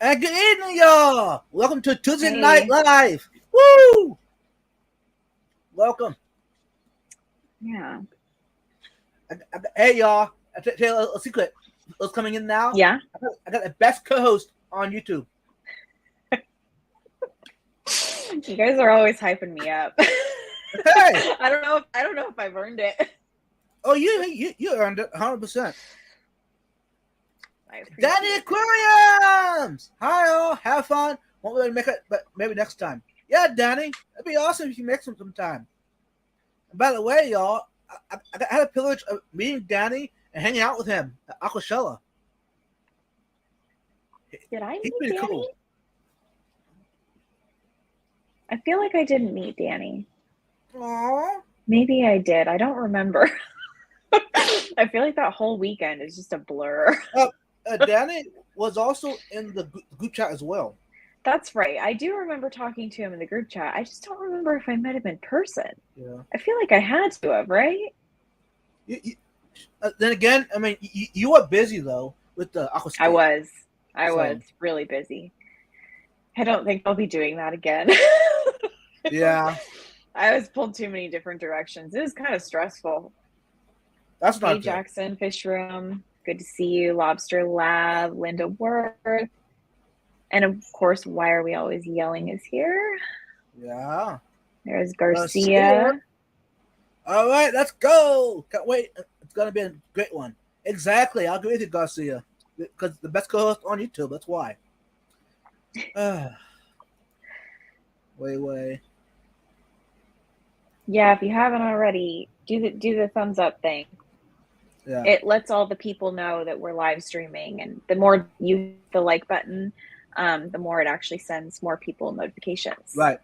And good evening, y'all. Welcome to Tuesday Night Hey, Live. Woo! Welcome. yeah, Hey, y'all. I tell you a secret. What's coming in now? yeah. I got the best co-host on YouTube. You guys are always hyping me up. Hey. I don't know if I've earned it. Oh, you earned it 100%. I appreciate Danny it. Aquariums. Hi, all. Have fun. Won't be able to make it, but maybe next time. Yeah, Danny. It'd be awesome if you make some sometime. And by the way, y'all, I had a privilege of meeting Danny and hanging out with him at Aquashella. Did I He's meet pretty Danny? cool. I feel like I didn't meet Danny. Aww. Maybe I did. I don't remember. I feel like that whole weekend is just a blur. Danny was also in the group chat as well. That's right. I do remember talking to him in the group chat. I just don't remember if I met him in person. Yeah. I feel like I had to have, right? You, then again, I mean, you were busy though with the I aquascape. was. I was So really busy. I don't think I'll be doing that again. yeah, I was pulled too many different directions. It was kind of stressful. that's Hey, not good. Jackson, Fish Room. Good to see you. Lobster Lab, Linda Worth. And of course, Why Are We Always Yelling is here. Yeah. There's See ya. Garcia. All right, let's go. Can't wait. It's gonna be a great one. Exactly. I'll agree with you, Garcia, because the best co-host on YouTube. That's why. Way. Yeah, if you haven't already, do the thumbs up thing. Yeah. It lets all the people know that we're live streaming, and the more you hit the like button, the more it actually sends more people notifications. Right.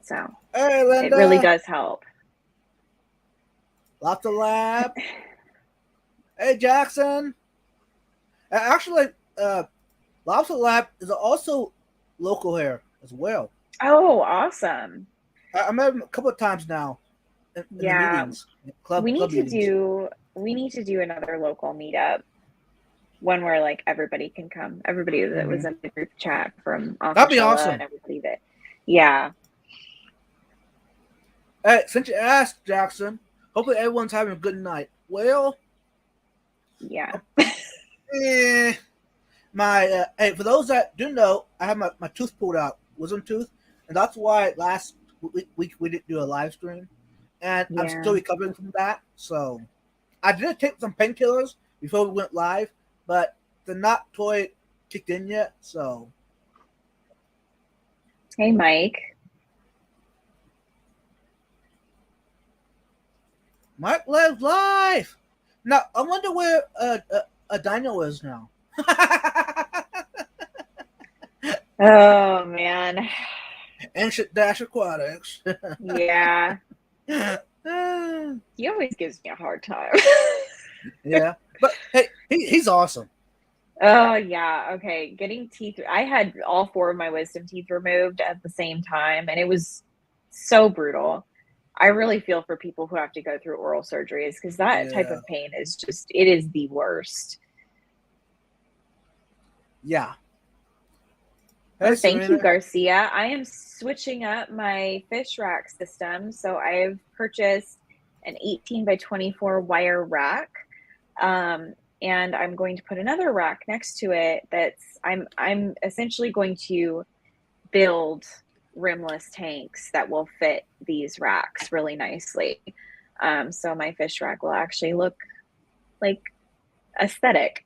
So Hey, it really Linda. does help. Lots of lab. Hey, Jackson. Actually, Lobster Lab is also local here as well. Oh, awesome. I met him a couple of times now in the Yeah, meetings, club we need to meetings. do another local meetup, one where like everybody can come. Everybody that was in the group chat from That'd be Aquashella and awesome. everybody that, yeah. Hey, since you asked, Jackson, hopefully everyone's having a good night. Well, Yeah. eh, my hey, for those that do know, I have my tooth pulled out, wisdom tooth, and that's why last week we didn't do a live stream, and I'm Yeah. still recovering from that. So I did take some painkillers before we went live, but the not toy kicked in yet. So Hey, Mike. Mike lives live. Now I wonder where a dino is now. Oh man. Ancient Dash Aquatics. Yeah. He always gives me a hard time. Yeah, but hey, he's awesome. Oh yeah. Okay. Getting teeth. I had all four of my wisdom teeth removed at the same time, and it was so brutal. I really feel for people who have to go through oral surgeries because that type Yeah, of pain is just, it is the worst. yeah. Hey, Oh, thank you, Serena. Garcia. I am switching up my fish rack system. So I've purchased an 18 by 24 wire rack. And I'm going to put another rack next to it I'm essentially going to build rimless tanks that will fit these racks really nicely. So my fish rack will actually look like aesthetic.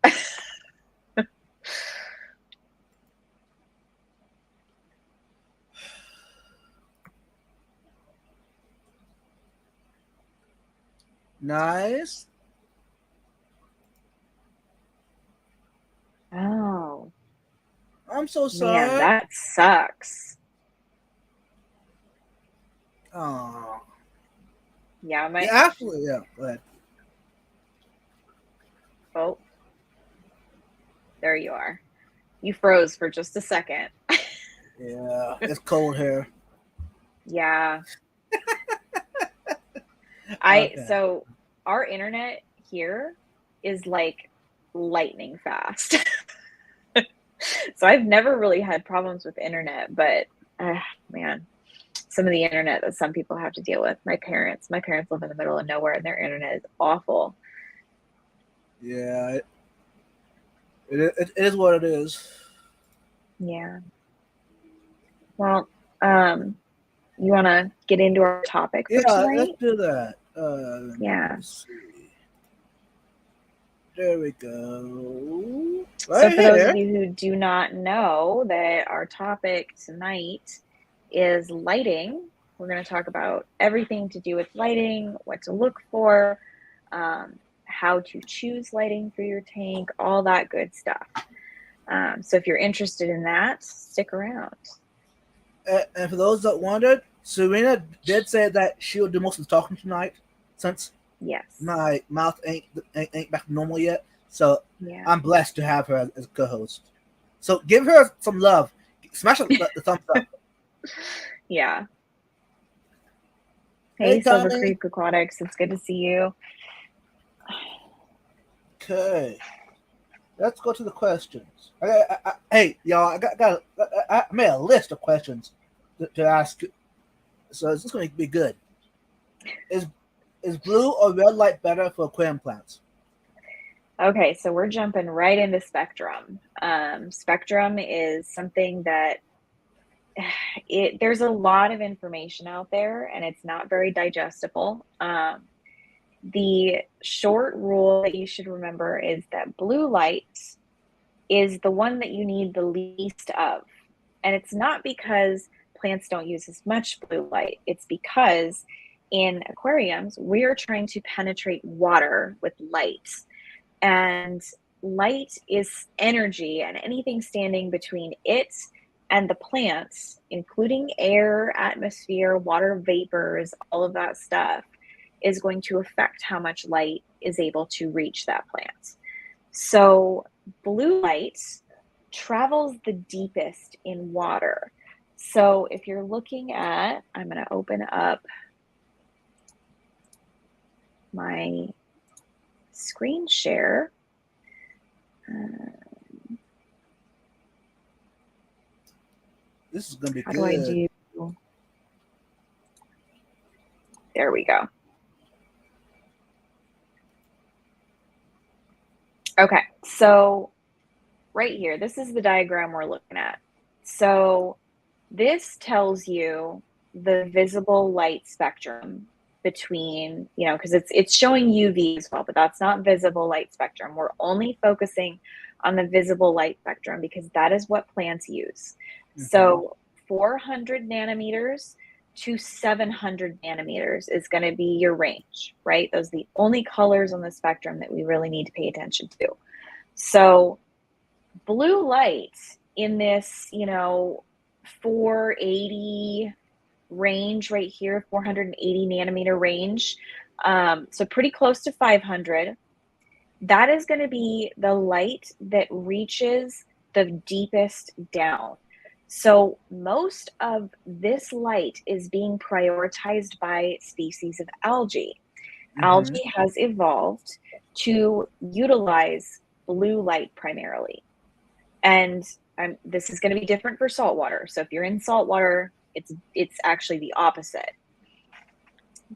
Nice. Oh, I'm so man, sorry. that sucks. Oh, Yeah, yeah. Actually, yeah. Go ahead. oh, there you are. You froze for just a second. Yeah, it's cold here. Yeah. Okay. So our internet here is like lightning fast. So I've never really had problems with internet, but man, some of the internet that some people have to deal with. My parents live in the middle of nowhere and their internet is awful. Yeah, it is what it is. Yeah. Well, you want to get into our topic for Yeah, let's tonight? do that. Yeah. Let's see. There we go. So Right for those of here. you who do not know that our topic tonight is lighting, we're going to talk about everything to do with lighting, what to look for, how to choose lighting for your tank, all that good stuff. So if you're interested in that, stick around. And for those that wondered, Serena did say that she will do most of the talking tonight, since Yes. my mouth ain't back to normal yet. So Yeah. I'm blessed to have her as a co-host. So give her some love. Smash the thumbs up. Yeah. Hey, Hey, Silver Tommy. Creek Aquatics. It's good to see you. Okay. Let's go to the questions. Hey, y'all, I made a list of questions to ask. So this is going to be good. Is blue or red light better for aquarium plants? Okay, so we're jumping right into spectrum. Spectrum is something that there's a lot of information out there and it's not very digestible. The short rule that you should remember is that blue light is the one that you need the least of. And it's not because plants don't use as much blue light, it's because in aquariums, we are trying to penetrate water with light. And light is energy, and anything standing between it and the plants, including air, atmosphere, water vapors, all of that stuff, is going to affect how much light is able to reach that plant. So blue light travels the deepest in water. So if you're looking at, I'm going to open up my screen share. This is going to be How good. do I do? There we go. Okay, so right here, this is the diagram we're looking at. So this tells you the visible light spectrum between, because it's showing UV as well, but that's not visible light spectrum. We're only focusing on the visible light spectrum because that is what plants use. Mm-hmm. So 400 nanometers to 700 nanometers is going to be your range, right? Those are the only colors on the spectrum that we really need to pay attention to. So blue light in this, 480 range right here, 480 nanometer range. So pretty close to 500. That is going to be the light that reaches the deepest down. So most of this light is being prioritized by species of algae. Mm-hmm. Algae has evolved to utilize blue light primarily. And this is going to be different for saltwater. So if you're in saltwater, it's actually the opposite.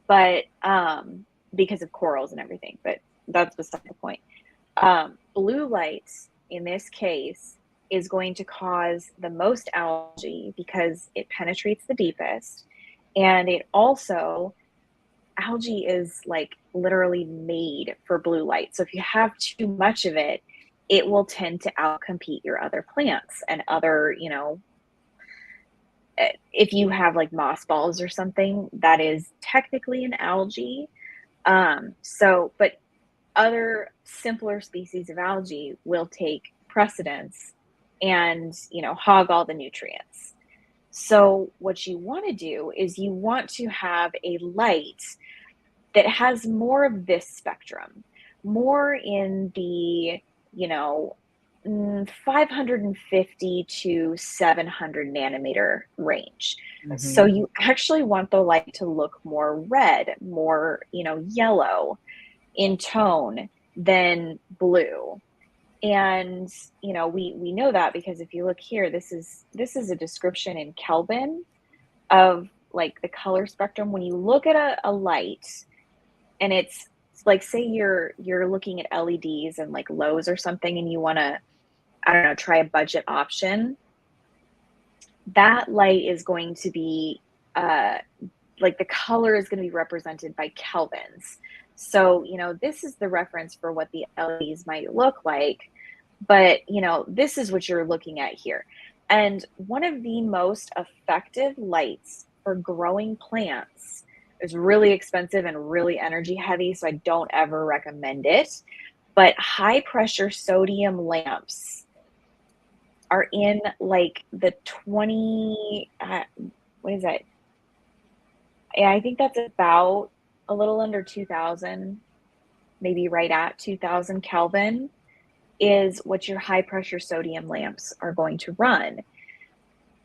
But because of corals and everything, but that's beside the point. Blue light in this case is going to cause the most algae because it penetrates the deepest, and it also, algae is like literally made for blue light. So if you have too much of it, it will tend to outcompete your other plants and other, if you have like mossballs or something, that is technically an algae. But other simpler species of algae will take precedence and, hog all the nutrients. So what you want to do is you want to have a light that has more of this spectrum, more in the, 550 to 700 nanometer range. Mm-hmm. So you actually want the light to look more red, more, yellow in tone than blue. And we know that because if you look here, this is a description in Kelvin of like the color spectrum. When you look at a light, and it's like, say you're looking at LEDs and like Lowe's or something, and you want to, I don't know, try a budget option, that light is going to be like the color is going to be represented by kelvins. So, this is the reference for what the LEDs might look like, but, this is what you're looking at here. And one of the most effective lights for growing plants is really expensive and really energy heavy, so I don't ever recommend it. But high pressure sodium lamps are in like the 20, what is that? Yeah, I think that's about a little under 2000, maybe right at 2000 Kelvin is what your high pressure sodium lamps are going to run.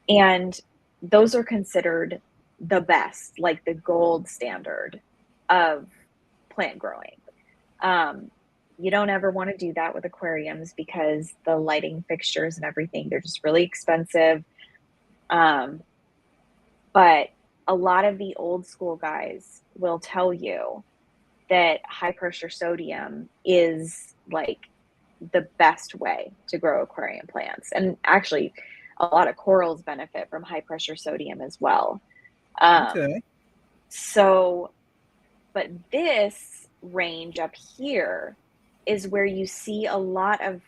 And those are considered the best, like the gold standard of plant growing. You don't ever want to do that with aquariums because the lighting fixtures and everything, they're just really expensive. But a lot of the old school guys will tell you that high pressure sodium is like the best way to grow aquarium plants. And actually, a lot of corals benefit from high pressure sodium as well. Okay. So, but this range up here is where you see a lot of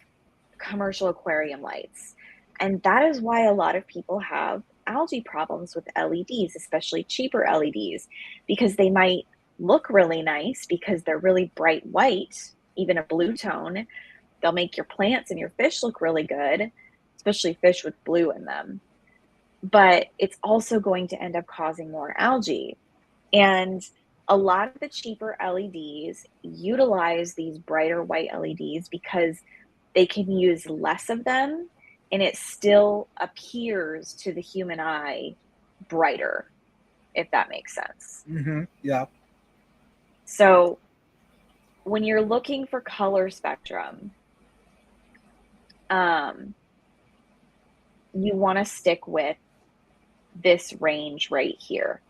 commercial aquarium lights. And that is why a lot of people have algae problems with LEDs, especially cheaper LEDs, because they might look really nice because they're really bright white, even a blue tone. They'll make your plants and your fish look really good, especially fish with blue in them. But it's also going to end up causing more algae. And a lot of the cheaper LEDs utilize these brighter white LEDs because they can use less of them and it still appears to the human eye brighter, if that makes sense. Mm-hmm. Yeah. So when you're looking for color spectrum, you want to stick with this range right here.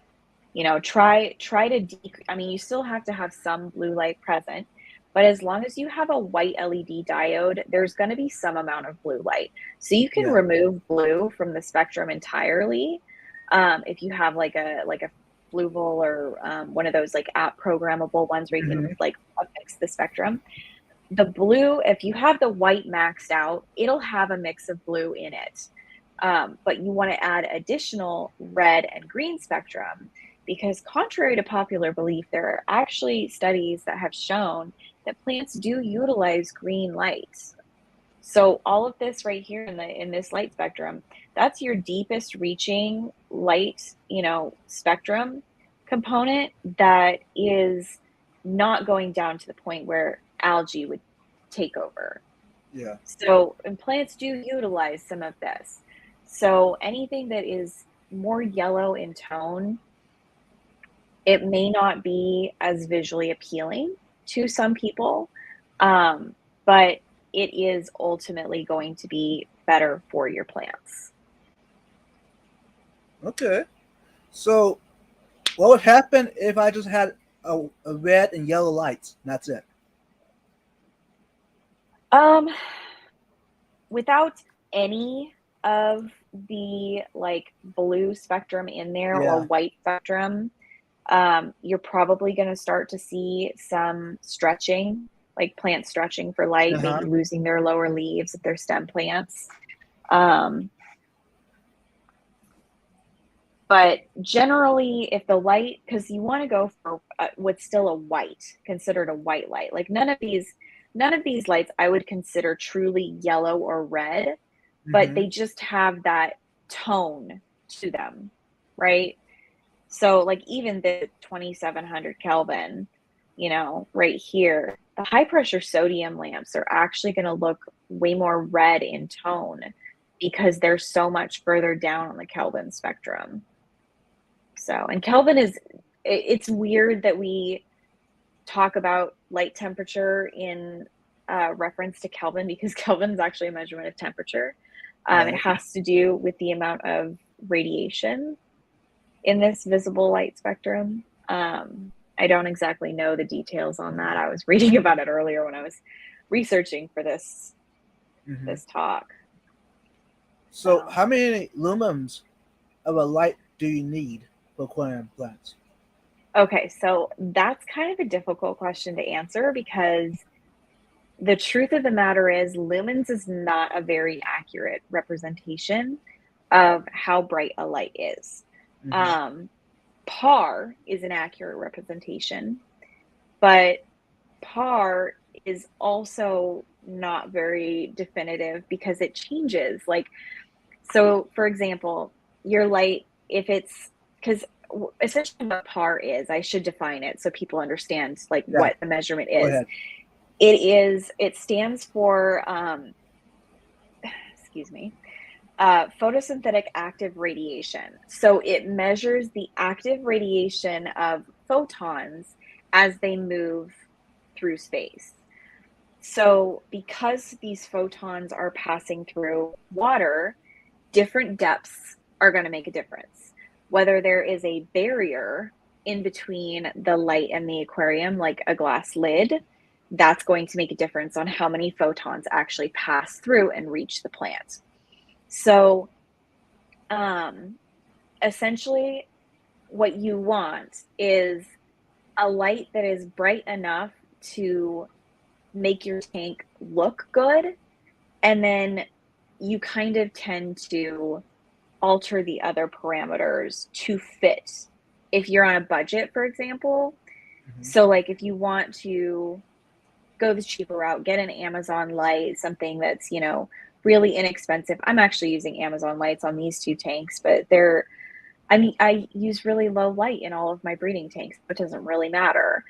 Try to I mean, you still have to have some blue light present, but as long as you have a white LED diode, there's going to be some amount of blue light. So you can Yeah. remove blue from the spectrum entirely. If you have like a Fluval or one of those like app programmable ones where you can like fix the spectrum. The blue, if you have the white maxed out, it'll have a mix of blue in it. But you want to add additional red and green spectrum because contrary to popular belief, there are actually studies that have shown that plants do utilize green lights. So all of this right here in this light spectrum, that's your deepest reaching light, spectrum component that is not going down to the point where algae would take over. Yeah. So, and plants do utilize some of this. So anything that is more yellow in tone, it may not be as visually appealing to some people, but it is ultimately going to be better for your plants. Okay. So, what would happen if I just had a red and yellow lights? And that's it. Without any of the like blue spectrum in there or Yeah. white spectrum, you're probably going to start to see some stretching, like plants stretching for light, maybe losing their lower leaves if they're stem plants. But generally, if the light, because you want to go for what's still a white, considered a white light. Like none of these lights I would consider truly yellow or red, but they just have that tone to them, right? So like even the 2700 Kelvin, right here, the high pressure sodium lamps are actually going to look way more red in tone because they're so much further down on the Kelvin spectrum. So, and Kelvin it's weird that we talk about light temperature in reference to Kelvin because Kelvin is actually a measurement of temperature. Right. It has to do with the amount of radiation in this visible light spectrum. I don't exactly know the details on that. I was reading about it earlier when I was researching for this talk. So, how many lumens of a light do you need for aquarium plants? Okay, so that's kind of a difficult question to answer because the truth of the matter is lumens is not a very accurate representation of how bright a light is. Par is an accurate representation, but par is also not very definitive because it changes. Like, so for example, your light, if it's, because essentially what par is, I should define it so people understand like what the measurement Go is. ahead. It stands for, photosynthetic active radiation. So it measures the active radiation of photons as they move through space. So because these photons are passing through water, different depths are going to make a difference. Whether there is a barrier in between the light and the aquarium, like a glass lid, that's going to make a difference on how many photons actually pass through and reach the plant. So essentially what you want is a light that is bright enough to make your tank look good, and then you kind of tend to alter the other parameters to fit if you're on a budget, for example. So like if you want to go the cheaper route, get an Amazon light, something that's, you know, really inexpensive. I'm actually using Amazon lights on these two tanks, but I use really low light in all of my breeding tanks, but it doesn't really matter.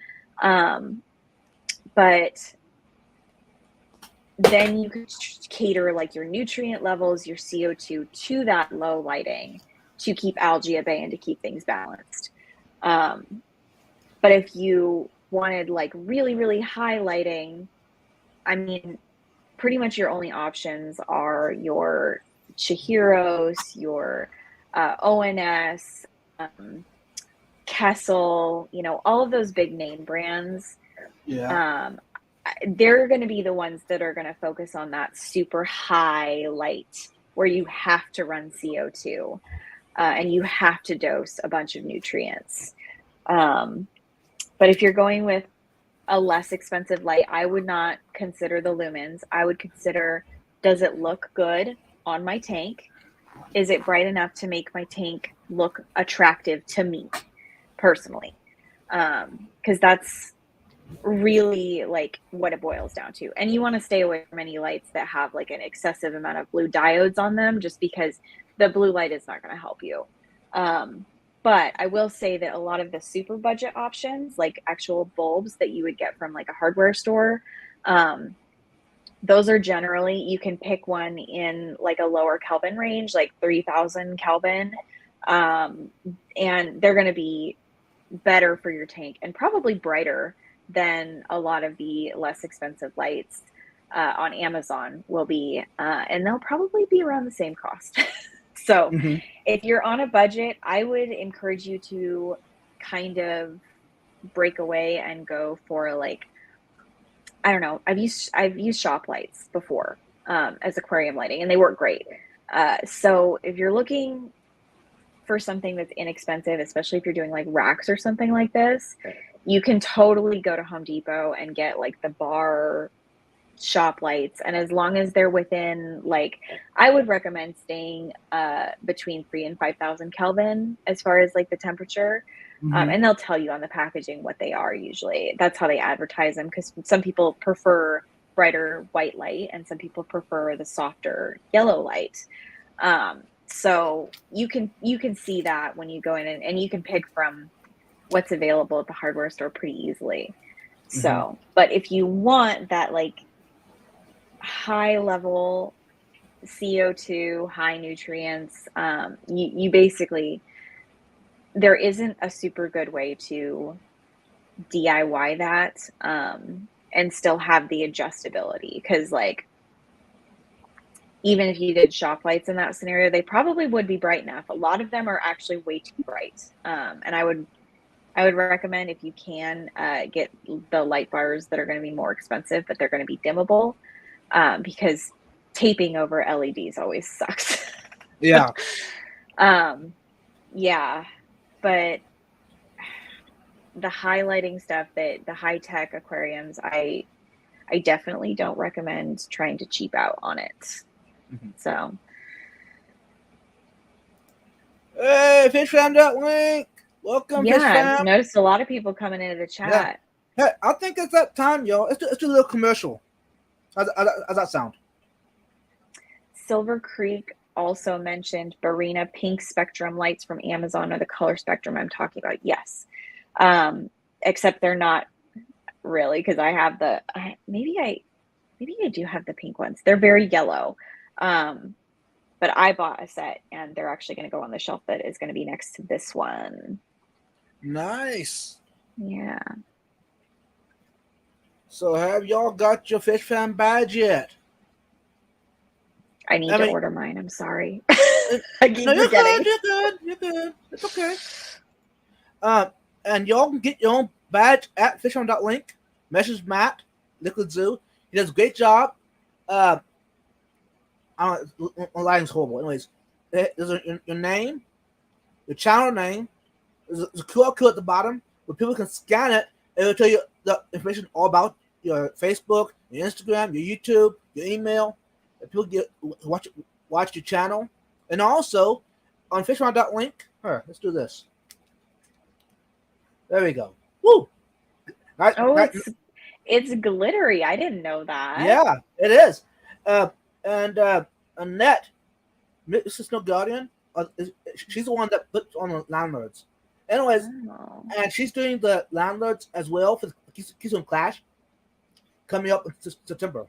But then you could cater like your nutrient levels, your CO2 to that low lighting to keep algae at bay and to keep things balanced. But if you wanted like really, really high lighting, I mean, pretty much your only options are your Chihiros, your ONS, Kessel, you know, all of those big name brands. They're going to be the ones that are going to focus on that super high light where you have to run CO2 and you have to dose a bunch of nutrients. But if you're going with a less expensive light, I would not consider the lumens. I would consider, does it look good on my tank? Is it bright enough to make my tank look attractive to me personally? Because that's really like what it boils down to. And you want to stay away from any lights that have like an excessive amount of blue diodes on them, just because the blue light is not going to help you. But I will say that a lot of the super budget options, like actual bulbs that you would get from like a hardware store, those are generally, you can pick one in like a lower Kelvin range, like 3000 Kelvin. And they're going to be better for your tank and probably brighter than a lot of the less expensive lights on Amazon will be. And they'll probably be around the same cost. So if you're on a budget, I would encourage you to kind of break away and go for like, I don't know, I've used shop lights before as aquarium lighting, and they work great. So if you're looking for something that's inexpensive, especially if you're doing like racks or something like this, you can totally go to Home Depot and get like the bar shop lights. And as long as they're within, like, I would recommend staying between 3 and 5,000 Kelvin as far as like the temperature. And they'll tell you on the packaging what they are usually. That's how they advertise them, because some people prefer brighter white light and some people prefer the softer yellow light. So you can see that when you go in, and you can pick from what's available at the hardware store pretty easily. So, but if you want that like high level CO2, high nutrients, you basically, there isn't a super good way to DIY that. and still have the adjustability. Because like, even if you did shop lights in that scenario, they probably would be bright enough. A lot of them are actually way too bright. And I would recommend, if you can, get the light bars that are going to be more expensive, but they're going to be dimmable, because taping over LEDs always sucks. Yeah. Yeah, but the highlighting stuff, that the high tech aquariums, I definitely don't recommend trying to cheap out on it. So, hey, FishFam.link. Welcome, yeah, FishFam. I've noticed a lot of people coming into the chat. Yeah. Hey, I think it's that time, y'all. Let's do a little commercial. How's that sound? Silver Creek also mentioned Barina pink spectrum lights from Amazon are the color spectrum I'm talking about. Yes. Except they're not really, because I have the, maybe I do have the pink ones. They're very yellow. But I bought a set, and they're actually going to go on the shelf that is going to be next to this one. Nice. Yeah. So have y'all got your Fish Fam badge yet? I need to order mine. I'm sorry. I keep forgetting. You're good. It's okay. And y'all can get your own badge at fishfam.link. Message Matt, Liquid Zoo. He does a great job. I don't know, my lighting's horrible. Anyways, there's your name, your channel name. There's a QR code at the bottom where people can scan it, and it'll tell you the information all about your Facebook, your Instagram, your YouTube, your email. And people get watch your channel. And also on fishfam.link. Let's do this. There we go. Woo! It's glittery. I didn't know that. Yeah, it is. And Annette, Mrs. Snow Guardian, she's the one that puts on the landlords. Anyways, and she's doing the landlords as well for the Keystone Clash coming up in September.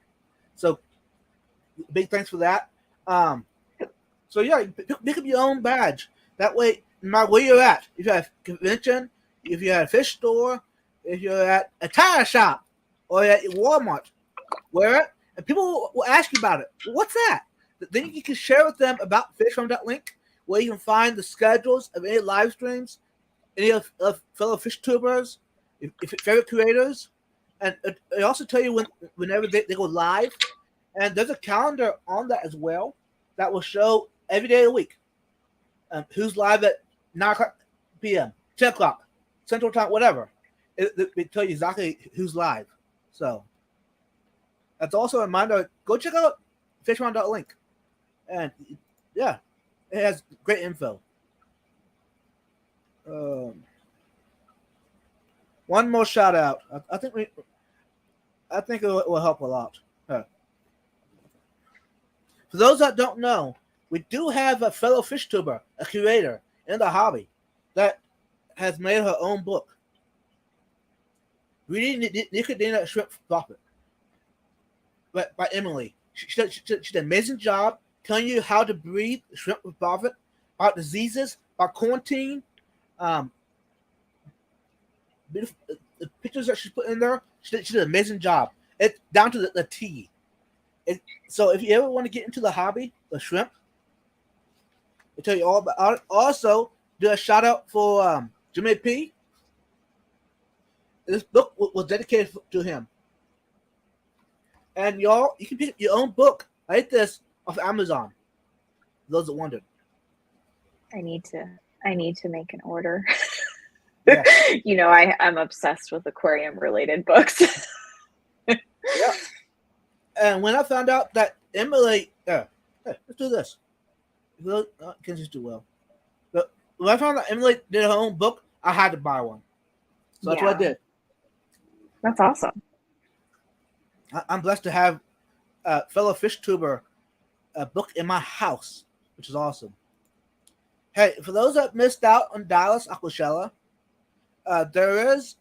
So big thanks for that. So yeah, pick up your own badge. That way, no matter where you're at, if you're at a convention, if you're at a fish store, if you're at a tire shop, or at Walmart, wear it, and people will ask you about it. What's that? Then you can share with them about FishFam.link, where you can find the schedules of any live streams, any of fellow fish tubers, if favorite creators, and it also tell you whenever they go live. And there's a calendar on that as well that will show every day of the week who's live at 9 o'clock p.m., 10 o'clock, Central Time, whatever. It tell you exactly who's live. So that's also a reminder. Go check out fishfam.link. And yeah, it has great info. One more shout out. I think it will help a lot. For those that don't know, we do have a fellow fish tuber, a curator in the hobby, that has made her own book. Reading Nicodina Shrimp for Profit by Emily. She did an amazing job telling you how to breed shrimp for profit, about diseases, about quarantine. Beautiful, the pictures that she put in there, she did an amazing job. It's down to the T. So if you ever want to get into the hobby, the shrimp, I'll tell you all about it. Also, do a shout out for Jimmy P. This book was dedicated to him. And y'all, you can pick your own book like this off Amazon. For those that wondered. I need to make an order. Yeah. You know, I'm obsessed with aquarium related books. Yeah. And when I found out that Emily, hey, let's do this. Can just do well. But when I found out Emily did her own book, I had to buy one. So that's what I did. That's awesome. I'm blessed to have a fellow fish tuber book in my house, which is awesome. Hey, for those that missed out on Dallas Aquashella, there is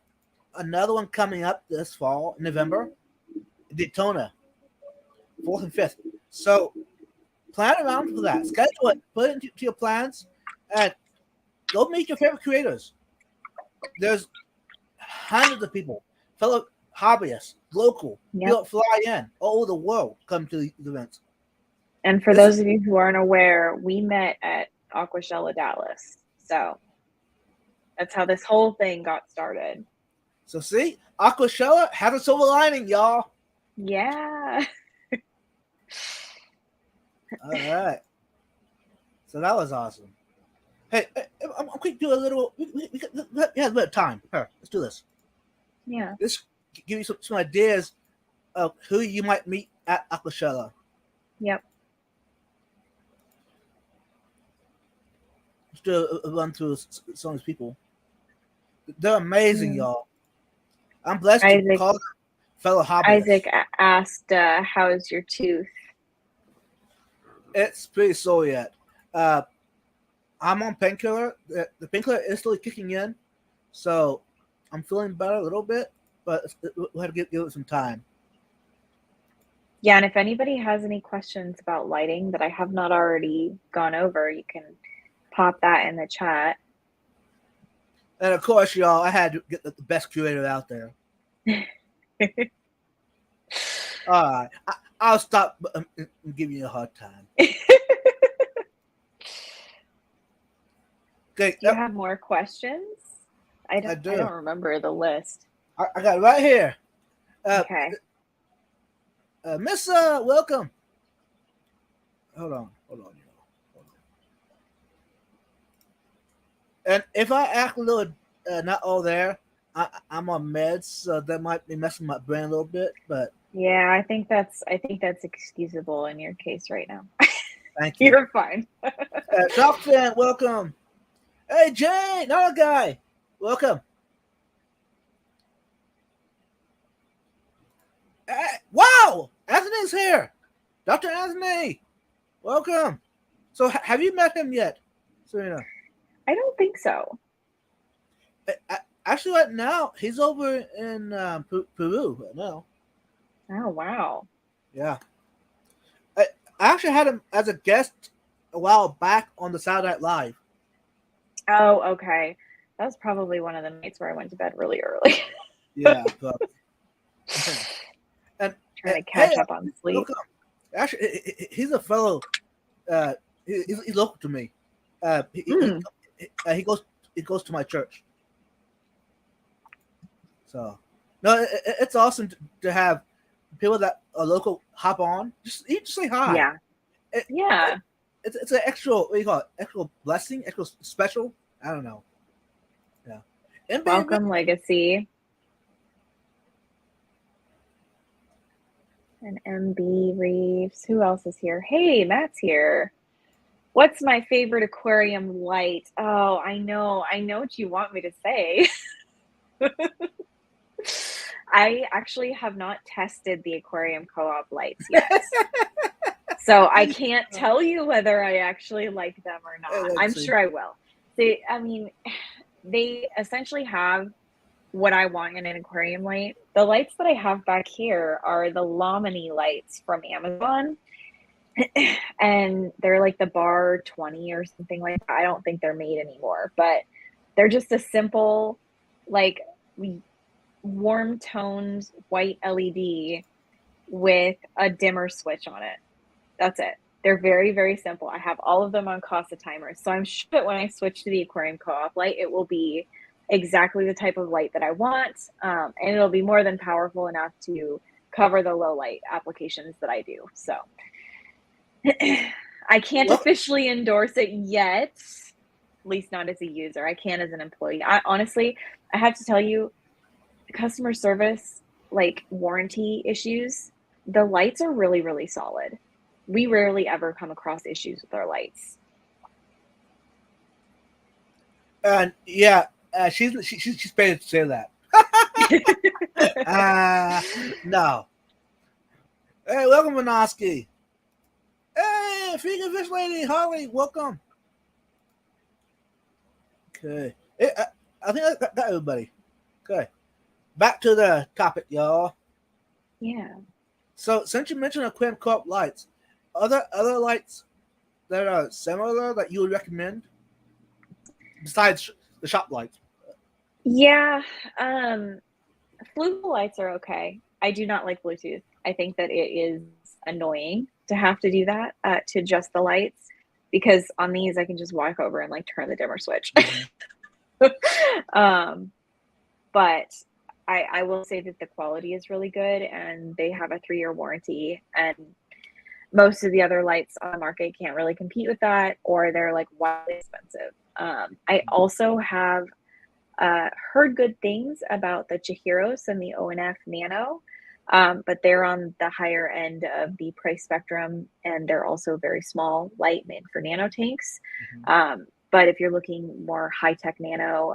another one coming up this fall, in November, Daytona, 4th and 5th. So plan around for that. Schedule it. Put it into your plans, and go meet your favorite creators. There's hundreds of people, fellow hobbyists, local, Yep. people fly in all over the world come to the events. And for those of you who aren't aware, we met at Aquashella Dallas. So that's how this whole thing got started. So see, Aquashella has a silver lining, y'all. Yeah. All right. So that was awesome. Hey, I'm quick do a little. We have a bit of time. Here, let's do this. Yeah. Let's give you some ideas of who you might meet at Aquashella. Yep. Let's do a run through some of these people. They're amazing, y'all. I'm blessed to call them fellow hobbyists. Isaac asked, how's your tooth? It's pretty sore yet. I'm on painkiller. The painkiller is still kicking in, so I'm feeling better a little bit, but we'll have to give it some time. Yeah, and if anybody has any questions about lighting that I have not already gone over, you can pop that in the chat. And of course, y'all, I had to get the best curator out there. All right, I'll stop and give you a hard time. Okay, Do you have more questions? I don't remember the list. I got it right here. Okay. Miss, welcome. Hold on. And if I act a little not all there, I'm on meds, so that might be messing my brain a little bit. But yeah, I think that's excusable in your case right now. Thank you. You're fine. Top fan, welcome. Hey, Jay, another guy. Welcome. Wow, Anthony's here. Dr. Anthony, welcome. So, have you met him yet, Serena? I don't think so. Actually, right now, he's over in Peru right now. Oh, wow. Yeah. I actually had him as a guest a while back on the Saturday Night Live. Oh, okay. That was probably one of the nights where I went to bed really early. Yeah. Probably. And trying to catch up on sleep. Actually, he's a fellow. He's local to me. He goes to my church. So, no, it's awesome to have people that are local hop on. Just say hi. Yeah. Yeah. It's an extra, what do you call it? Extra blessing, extra special. I don't know. Yeah. And welcome, Legacy. And MB Reeves. Who else is here? Hey, Matt's here. What's my favorite aquarium light? Oh, I know what you want me to say. I actually have not tested the aquarium co-op lights yet. So I can't tell you whether I actually like them or not. I'm sure I will. They essentially have what I want in an aquarium light. The lights that I have back here are the Lomini lights from Amazon. And they're like the bar 20 or something like that. I don't think they're made anymore, but they're just a simple, like, warm toned white LED with a dimmer switch on it. That's it. They're very, very simple. I have all of them on Casa timers. So I'm sure that when I switch to the aquarium co-op light, it will be exactly the type of light that I want. And it'll be more than powerful enough to cover the low light applications that I do. So I can't officially endorse it yet, at least not as a user. I can as an employee. Honestly, I have to tell you, customer service, like warranty issues, the lights are really, really solid. We rarely ever come across issues with our lights. And yeah, she's paid to say that. No. Hey, welcome, Minoski. Hey, Vegan Fish Lady, Holly, welcome. Okay. I think I got everybody. Okay. Back to the topic, y'all. Yeah. So, since you mentioned aquarium co-op lights, other lights that are similar that you would recommend besides the shop lights? Yeah. fluval lights are okay. I do not like Bluetooth. I think that it is annoying to have to do that to adjust the lights, because on these I can just walk over and like turn the dimmer switch. Mhm. But I will say that the quality is really good, and they have a 3-year warranty, and most of the other lights on the market can't really compete with that, or they're like wildly expensive. I also have heard good things about the Chihiros and the ONF Nano, but they're on the higher end of the price spectrum, and they're also very small light made for nano tanks. But if you're looking more high tech nano,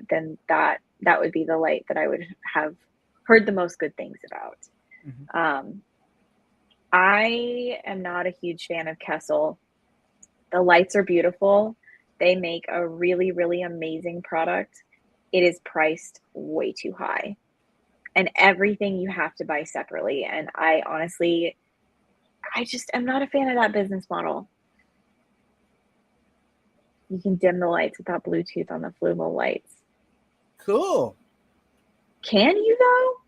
then that would be the light that I would have heard the most good things about. I am not a huge fan of Kessel. The lights are beautiful. They make a really, really amazing product. It is priced way too high, and everything you have to buy separately. And I honestly, I'm not a fan of that business model. You can dim the lights without Bluetooth on the Fluval lights. Cool. Can you though?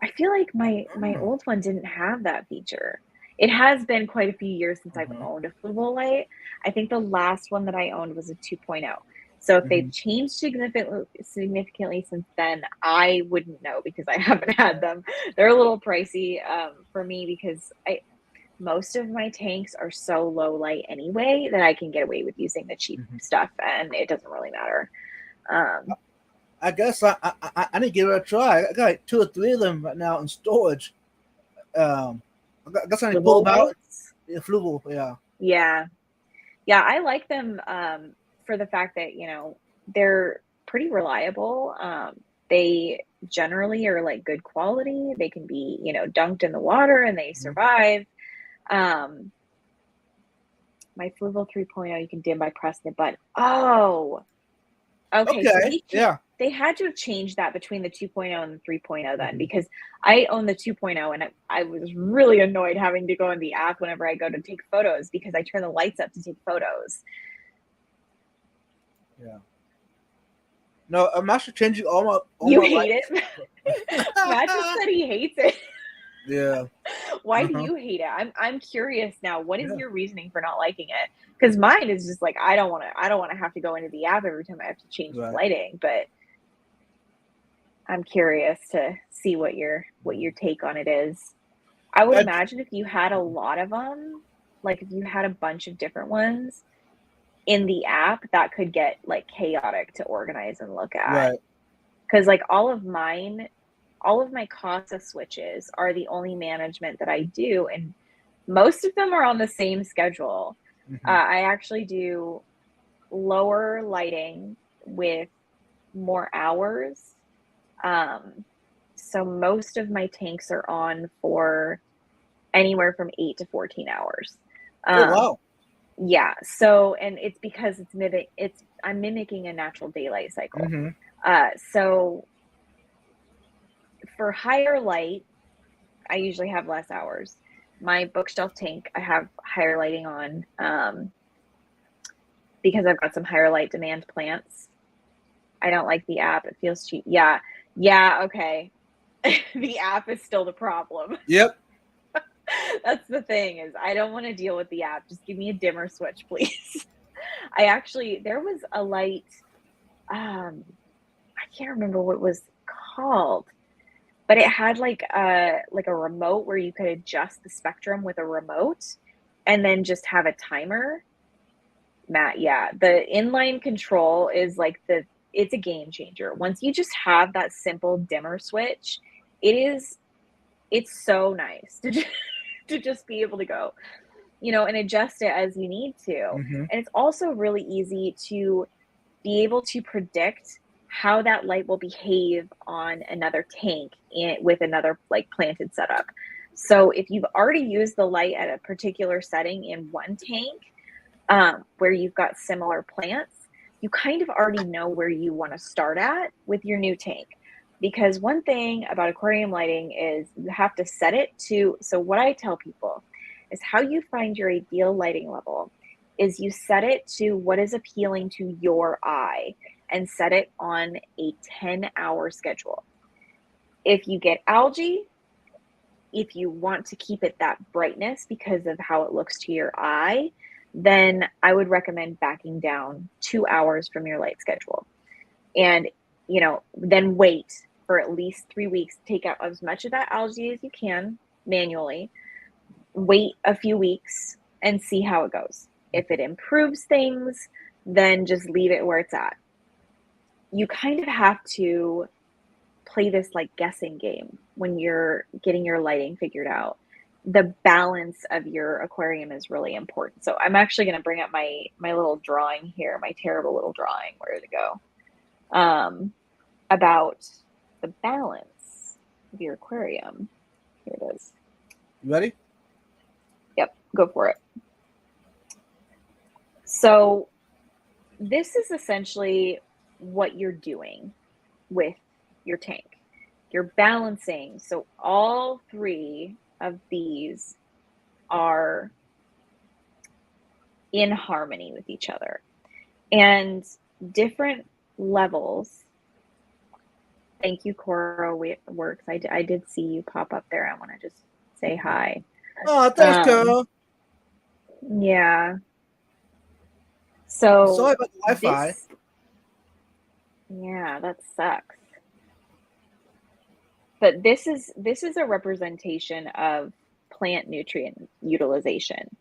I feel like my old one didn't have that feature. It has been quite a few years since I've owned a Fluval light. I think the last one that I owned was a 2.0. So if they've changed significantly since then, I wouldn't know because I haven't had them. They're a little pricey for me because most of my tanks are so low light anyway that I can get away with using the cheap stuff, and it doesn't really matter. I guess I need to give it a try. I got like 2 or 3 of them right now in storage. I guess I need to pull them out. Yeah, Fluval, yeah. Yeah, I like them for the fact that, they're pretty reliable. They generally are like good quality. They can be, dunked in the water and they survive. My Fluval 3.0, you can dim by pressing the button. Oh, okay. So they had to have changed that between the 2.0 and the 3.0 then, because I own the 2.0 and I was really annoyed having to go in the app whenever I go to take photos because I turn the lights up to take photos. Yeah. No, I'm actually changing all my. You hate it? Matt just said he hates it. Yeah. Why do you hate it? I'm curious now. What is your reasoning for not liking it? Because mine is just like I don't want to have to go into the app every time I have to change the lighting. But I'm curious to see what your take on it is. I would imagine if you had a lot of them, like if you had a bunch of different ones in the app, that could get like chaotic to organize and look at. Because like all of my Casa switches are the only management that I do, and most of them are on the same schedule. I actually do lower lighting with more hours. So most of my tanks are on for anywhere from 8 to 14 hours. Oh, wow. Yeah. So, and it's because I'm mimicking a natural daylight cycle. So for higher light, I usually have less hours. My bookshelf tank, I have higher lighting on because I've got some higher light demand plants. I don't like the app. It feels cheap. Yeah. Okay. The app is still the problem. Yep. That's the thing, is I don't want to deal with the app. Just give me a dimmer switch, please. There was a light, I can't remember what it was called, but it had like a remote where you could adjust the spectrum with a remote and then just have a timer. Matt, yeah, the inline control is like it's a game changer. Once you just have that simple dimmer switch, it's so nice to just be able to go, and adjust it as you need to. And it's also really easy to be able to predict how that light will behave on another tank with another like planted setup. So if you've already used the light at a particular setting in one tank, where you've got similar plants, you kind of already know where you want to start at with your new tank. Because one thing about aquarium lighting is you have to set it to, so what I tell people is how you find your ideal lighting level is you set it to what is appealing to your eye and set it on a 10-hour schedule. If you get algae, if you want to keep it that brightness because of how it looks to your eye, then I would recommend backing down 2 hours from your light schedule. And, then wait for at least 3 weeks. Take out as much of that algae as you can manually. Wait a few weeks and see how it goes. If it improves things, then just leave it where it's at. You kind of have to play this like guessing game when you're getting your lighting figured out. The balance of your aquarium is really important. So I'm actually going to bring up my little drawing here, my terrible little drawing. Where did it go? About the balance of your aquarium. Here it is. You ready? Yep, go for it. So this is essentially what you're doing with your tank. You're balancing. So all three of these are in harmony with each other. And different levels. Thank you, Cora Works. I did see you pop up there. I want to just say hi. Oh, thanks, Cora. Yeah. So sorry about the Wi-Fi. Yeah, that sucks. But this is a representation of plant nutrient utilization.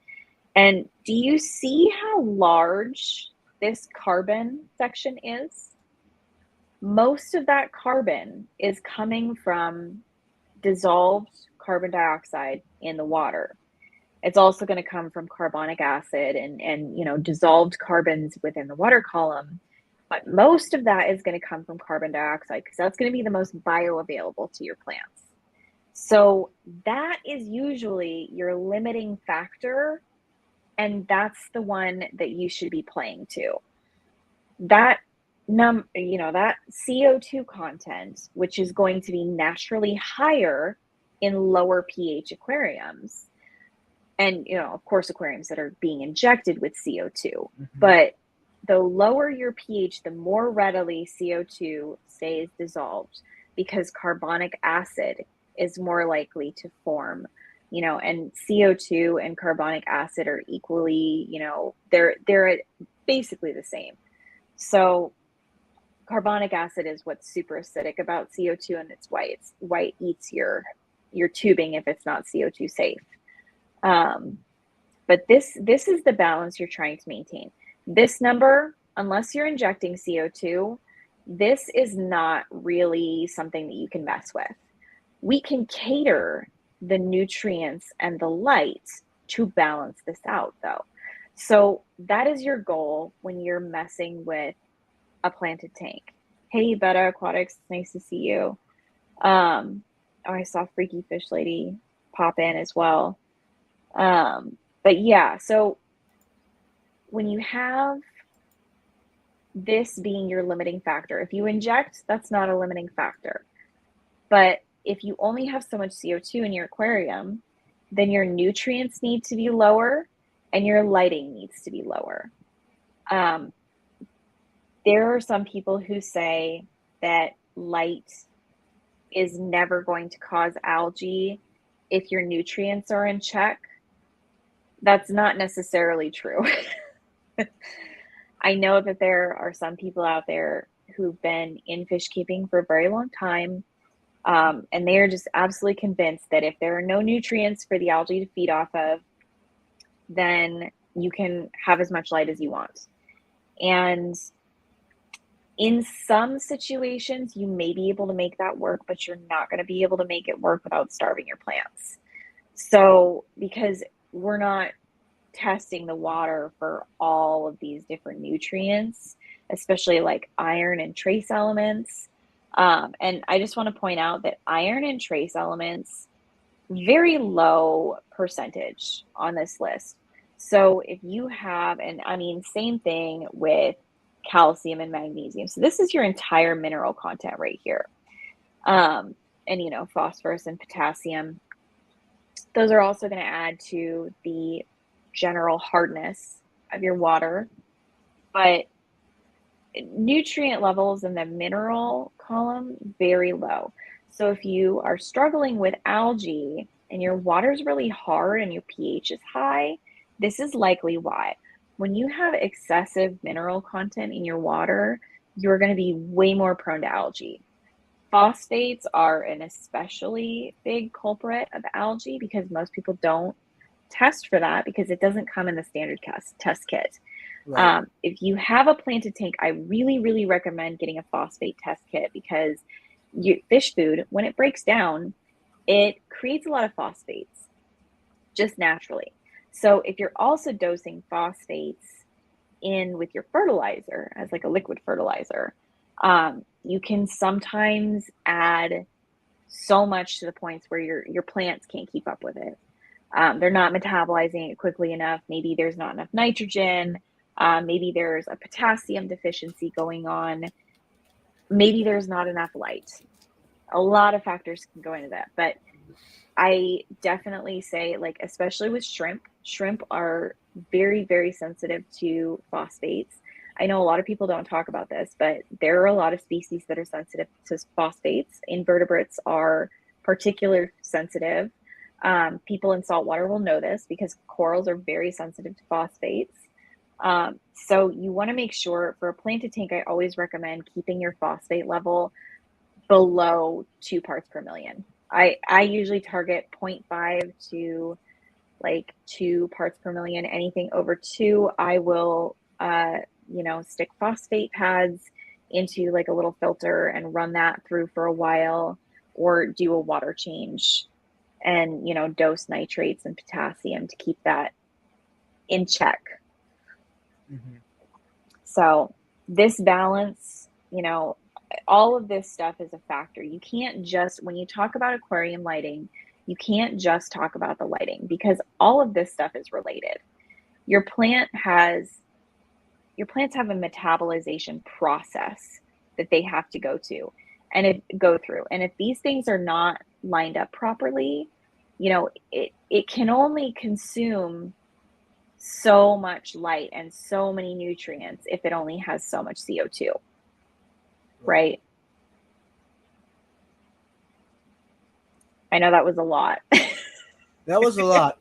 And do you see how large this carbon section is? Most of that carbon is coming from dissolved carbon dioxide in the water. It's also going to come from carbonic acid and dissolved carbons within the water column. But most of that is going to come from carbon dioxide because that's going to be the most bioavailable to your plants. So that is usually your limiting factor, and that's the one that you should be playing to. That that CO2 content, which is going to be naturally higher in lower pH aquariums. And, of course, aquariums that are being injected with CO2. Mm-hmm. But the lower your pH, the more readily CO2 stays dissolved because carbonic acid is more likely to form, and CO2 and carbonic acid are equally, they're basically the same. So carbonic acid is what's super acidic about CO2, and it's why it eats your tubing if it's not CO2 safe. But this is the balance you're trying to maintain. This number, unless you're injecting CO2, this is not really something that you can mess with. We can cater the nutrients and the light to balance this out, though. So that is your goal when you're messing with a planted tank. Hey, Betta Aquatics, it's nice to see you. I saw Freaky Fish Lady pop in as well. But yeah, so when you have this being your limiting factor, if you inject, that's not a limiting factor. But if you only have so much CO2 in your aquarium, then your nutrients need to be lower and your lighting needs to be lower. There are some people who say that light is never going to cause algae if your nutrients are in check. That's not necessarily true. I know that there are some people out there who've been in fish keeping for a very long time, and they are just absolutely convinced that if there are no nutrients for the algae to feed off of, then you can have as much light as you want. And in some situations, you may be able to make that work, but you're not going to be able to make it work without starving your plants. So, because we're not testing the water for all of these different nutrients, especially like iron and trace elements. And I just want to point out that iron and trace elements, very low percentage on this list. So if you have, and I mean, same thing with calcium and magnesium. So this is your entire mineral content right here. And, phosphorus and potassium. Those are also going to add to the general hardness of your water. But nutrient levels in the mineral column, very low. So if you are struggling with algae and your water's really hard and your pH is high, this is likely why. When you have excessive mineral content in your water, you're going to be way more prone to algae. Phosphates are an especially big culprit of algae because most people don't test for that because it doesn't come in the standard test kit. Right. If you have a planted tank, I really, really recommend getting a phosphate test kit because fish food, when it breaks down, it creates a lot of phosphates just naturally. So if you're also dosing phosphates in with your fertilizer as like a liquid fertilizer, you can sometimes add so much to the points where your plants can't keep up with it. They're not metabolizing it quickly enough. Maybe there's not enough nitrogen. Maybe there's a potassium deficiency going on. Maybe there's not enough light. A lot of factors can go into that, but I definitely say, like, especially with shrimp are very, very sensitive to phosphates. I know a lot of people don't talk about this, but there are a lot of species that are sensitive to phosphates. Invertebrates are particularly sensitive. People in saltwater will know this because corals are very sensitive to phosphates. So you want to make sure for a planted tank, I always recommend keeping your phosphate level below 2 parts per million. I usually target 0.5 to like 2 parts per million. Anything over 2, I will, stick phosphate pads into like a little filter and run that through for a while, or do a water change and, dose nitrates and potassium to keep that in check. Mm-hmm. So this balance, all of this stuff is a factor. You can't just, when you talk about aquarium lighting, you can't just talk about the lighting because all of this stuff is related. Your plants have a metabolization process that they have to go through. And if these things are not lined up properly, it can only consume so much light and so many nutrients if it only has so much CO2. Right? I know that was a lot. That was a lot.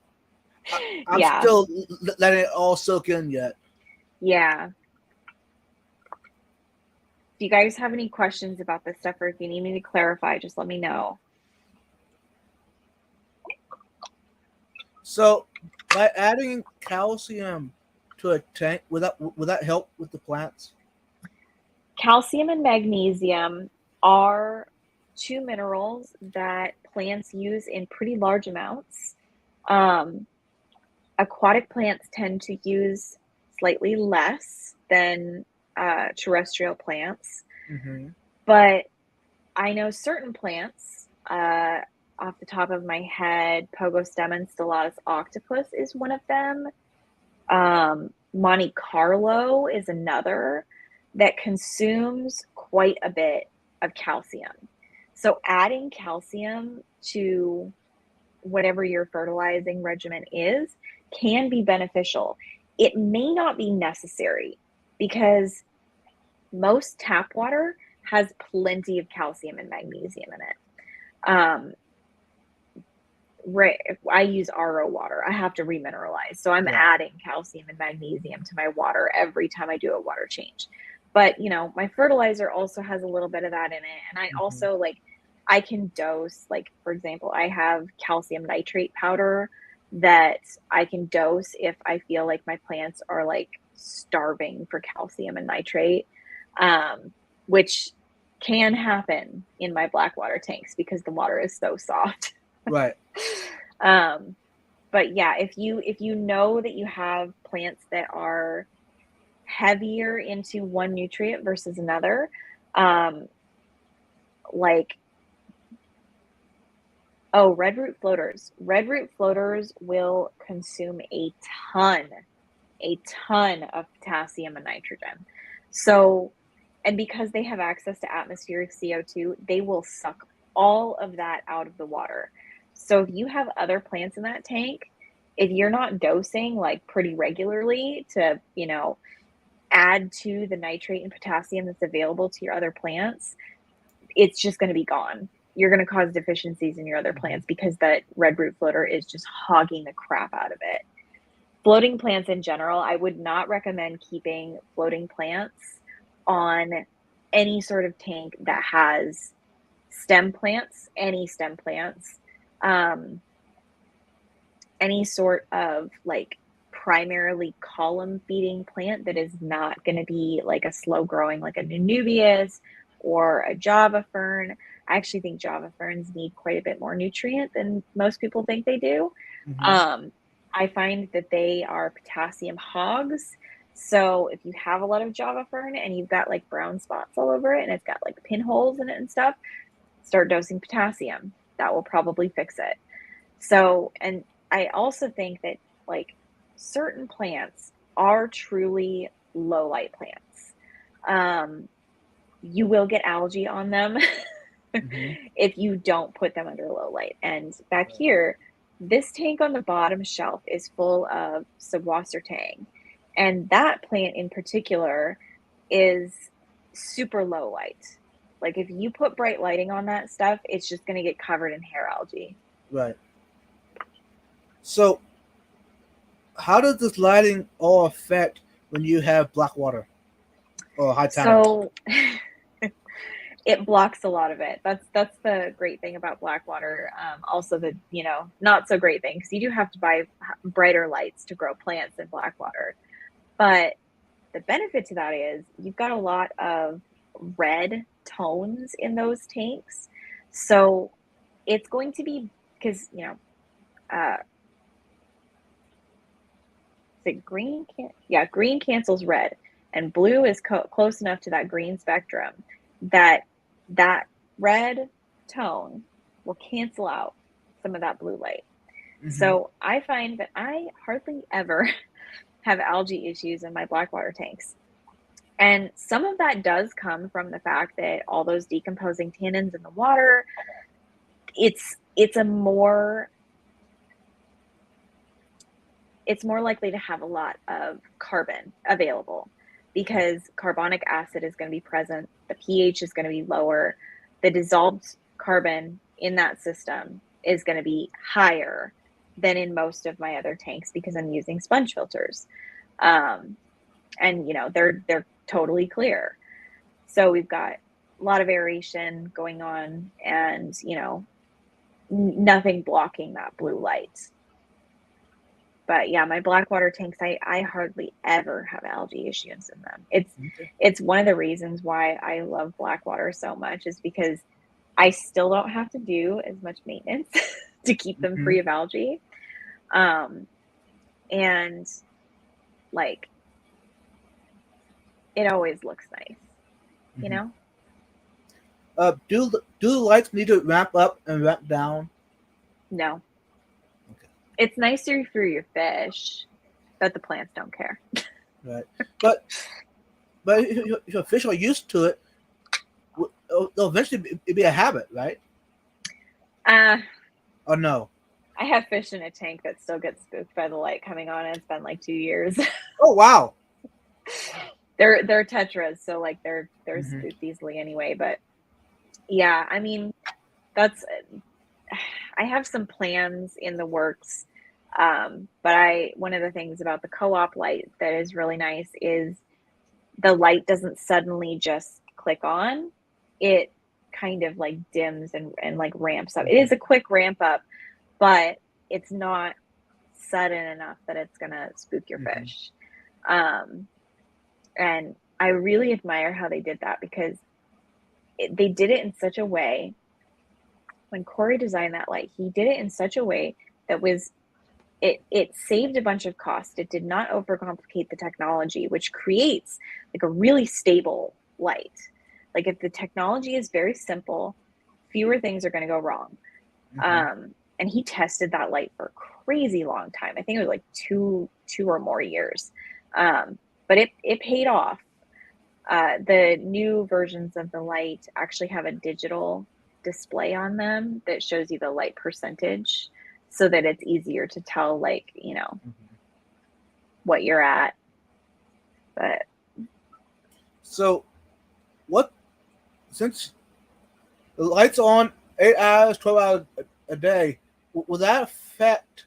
I'm Yeah. still letting it all soak in yet. Yeah. Do you guys have any questions about this stuff, or if you need me to clarify, just let me know. So, by adding calcium to a tank, would that help with the plants? Calcium and magnesium are 2 minerals that plants use in pretty large amounts. Aquatic plants tend to use slightly less than terrestrial plants. Mm-hmm. But I know certain plants, off the top of my head, Pogostemon stellatus octopus is one of them. Monte Carlo is another that consumes quite a bit of calcium. So adding calcium to whatever your fertilizing regimen is can be beneficial. It may not be necessary because most tap water has plenty of calcium and magnesium in it. Right, I use RO water. I have to remineralize. So I'm adding calcium and magnesium to my water every time I do a water change. But, my fertilizer also has a little bit of that in it. And I also I can dose, like, for example, I have calcium nitrate powder that I can dose if I feel like my plants are like starving for calcium and nitrate, which can happen in my blackwater tanks because the water is so soft. Right. But yeah, if you know that you have plants that are heavier into one nutrient versus another, red root floaters. Red root floaters will consume a ton of potassium and nitrogen. So, and because they have access to atmospheric CO2, they will suck all of that out of the water. So if you have other plants in that tank, if you're not dosing like pretty regularly to, add to the nitrate and potassium that's available to your other plants, it's just going to be gone. you're going to cause deficiencies in your other plants because that red root floater is just hogging the crap out of it. Floating plants in general, I would not recommend keeping floating plants on any sort of tank that has stem plants, any stem plants, any sort of like primarily column feeding plant that is not going to be like a slow growing, like a Nunubius or a Java fern. I actually think Java ferns need quite a bit more nutrient than most people think they do. I find that they are potassium hogs. So if you have a lot of Java fern and you've got like brown spots all over it and it's got like pinholes in it and stuff, start dosing potassium. That will probably fix it. So, and I also think that like certain plants are truly low light plants. You will get algae on them if you don't put them under low light. And back here, this tank on the bottom shelf is full of Subwasser tang. And that plant in particular is super low light. Like if you put bright lighting on that stuff, it's just going to get covered in hair algae. Right. So, how does this lighting all affect when you have black water or high tide? So, it blocks a lot of it. That's the great thing about black water. Also, the not so great thing because you do have to buy brighter lights to grow plants in black water. But the benefit to that is you've got a lot of red tones in those tanks. So it's going to be because green cancels red, and blue is close enough to that green spectrum that red tone will cancel out some of that blue light. So I find that I hardly ever have algae issues in my black water tanks. And some of that does come from the fact that all those decomposing tannins in the water, it's more likely to have a lot of carbon available because carbonic acid is going to be present, the pH is going to be lower, the dissolved carbon in that system is going to be higher than in most of my other tanks because I'm using sponge filters. And they're totally clear. So we've got a lot of aeration going on and, nothing blocking that blue light. But yeah, my black water tanks, I hardly ever have algae issues in them. It's one of the reasons why I love black water so much is because I still don't have to do as much maintenance to keep them free of algae. And like, it always looks nice, you know? Do the lights need to ramp up and ramp down? No. Okay. It's nicer for your fish, but the plants don't care. Right. But if your fish are used to it, it'll eventually be a habit, right? Or no? I have fish in a tank that still gets spooked by the light coming on, and it's been like 2 years. Oh wow! They're tetras, so like they're spooked easily anyway. But yeah, I mean, I have some plans in the works. But one of the things about the co-op light that is really nice is the light doesn't suddenly just click on. It kind of like dims and like ramps up. It is a quick ramp up, but it's not sudden enough that it's gonna spook your fish. And I really admire how they did that because they did it in such a way. When Corey designed that light, he did it in such a way that it saved a bunch of cost. It did not overcomplicate the technology, which creates like a really stable light. Like if the technology is very simple, fewer things are going to go wrong. And he tested that light for a crazy long time. I think it was like two or more years. But it paid off. The new versions of the light actually have a digital display on them that shows you the light percentage so that it's easier to tell, like, what you're at. But so since the light's on 8 hours, 12 hours a day, will that affect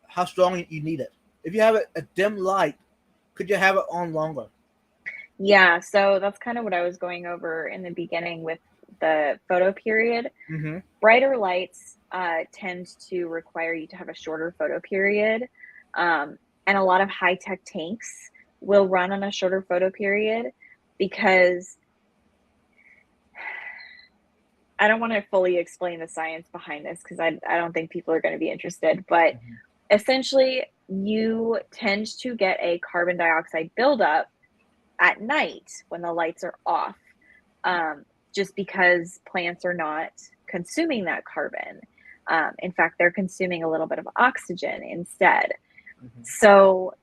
how strong you need it? If you have a dim light, could you have it on longer? Yeah, so that's kind of what I was going over in the beginning with the photo period. Mm-hmm. Brighter lights tend to require you to have a shorter photo period. And a lot of high-tech tanks will run on a shorter photo period because I don't want to fully explain the science behind this because I don't think people are going to be interested. But Mm-hmm. essentially, you tend to get a carbon dioxide buildup at night when the lights are off, just because plants are not consuming that carbon. In fact, they're consuming a little bit of oxygen instead. Mm-hmm. So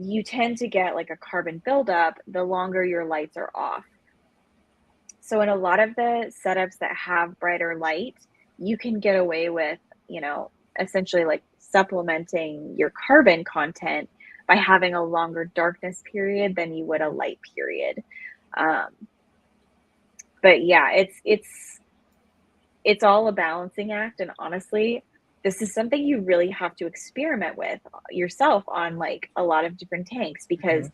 you tend to get like a carbon buildup the longer your lights are off. So in a lot of the setups that have brighter light, you can get away with, essentially like supplementing your carbon content by having a longer darkness period than you would a light period. Um, but yeah, it's all a balancing act, and honestly, this is something you really have to experiment with yourself on like a lot of different tanks Mm-hmm. because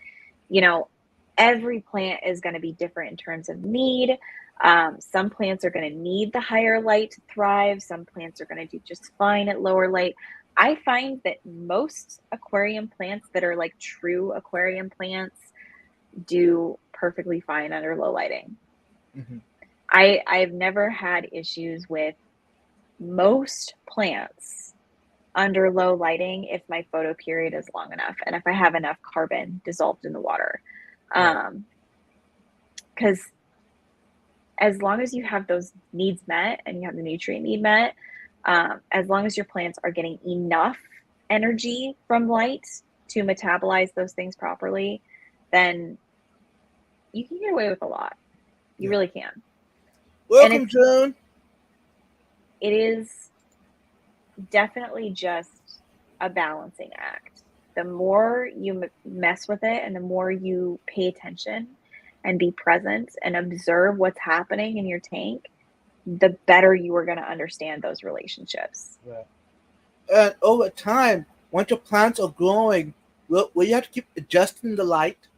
you know every plant is going to be different in terms of need. Some plants are going to need the higher light to thrive. Some plants are going to do just fine at lower light. I find that most aquarium plants that are like true aquarium plants do perfectly fine under low lighting. Mm-hmm. I've never had issues with most plants under low lighting if my photo period is long enough and if I have enough carbon dissolved in the water. Right. Because as long as you have those needs met and you have the nutrient need met, as long as your plants are getting enough energy from light to metabolize those things properly, then you can get away with a lot. You Yeah. really can. And Welcome, June. it is definitely just a balancing act. The more you mess with it and the more you pay attention and be present and observe what's happening in your tank, the better you are going to understand those relationships. Right. And over time, once your plants are growing, will you have to keep adjusting the light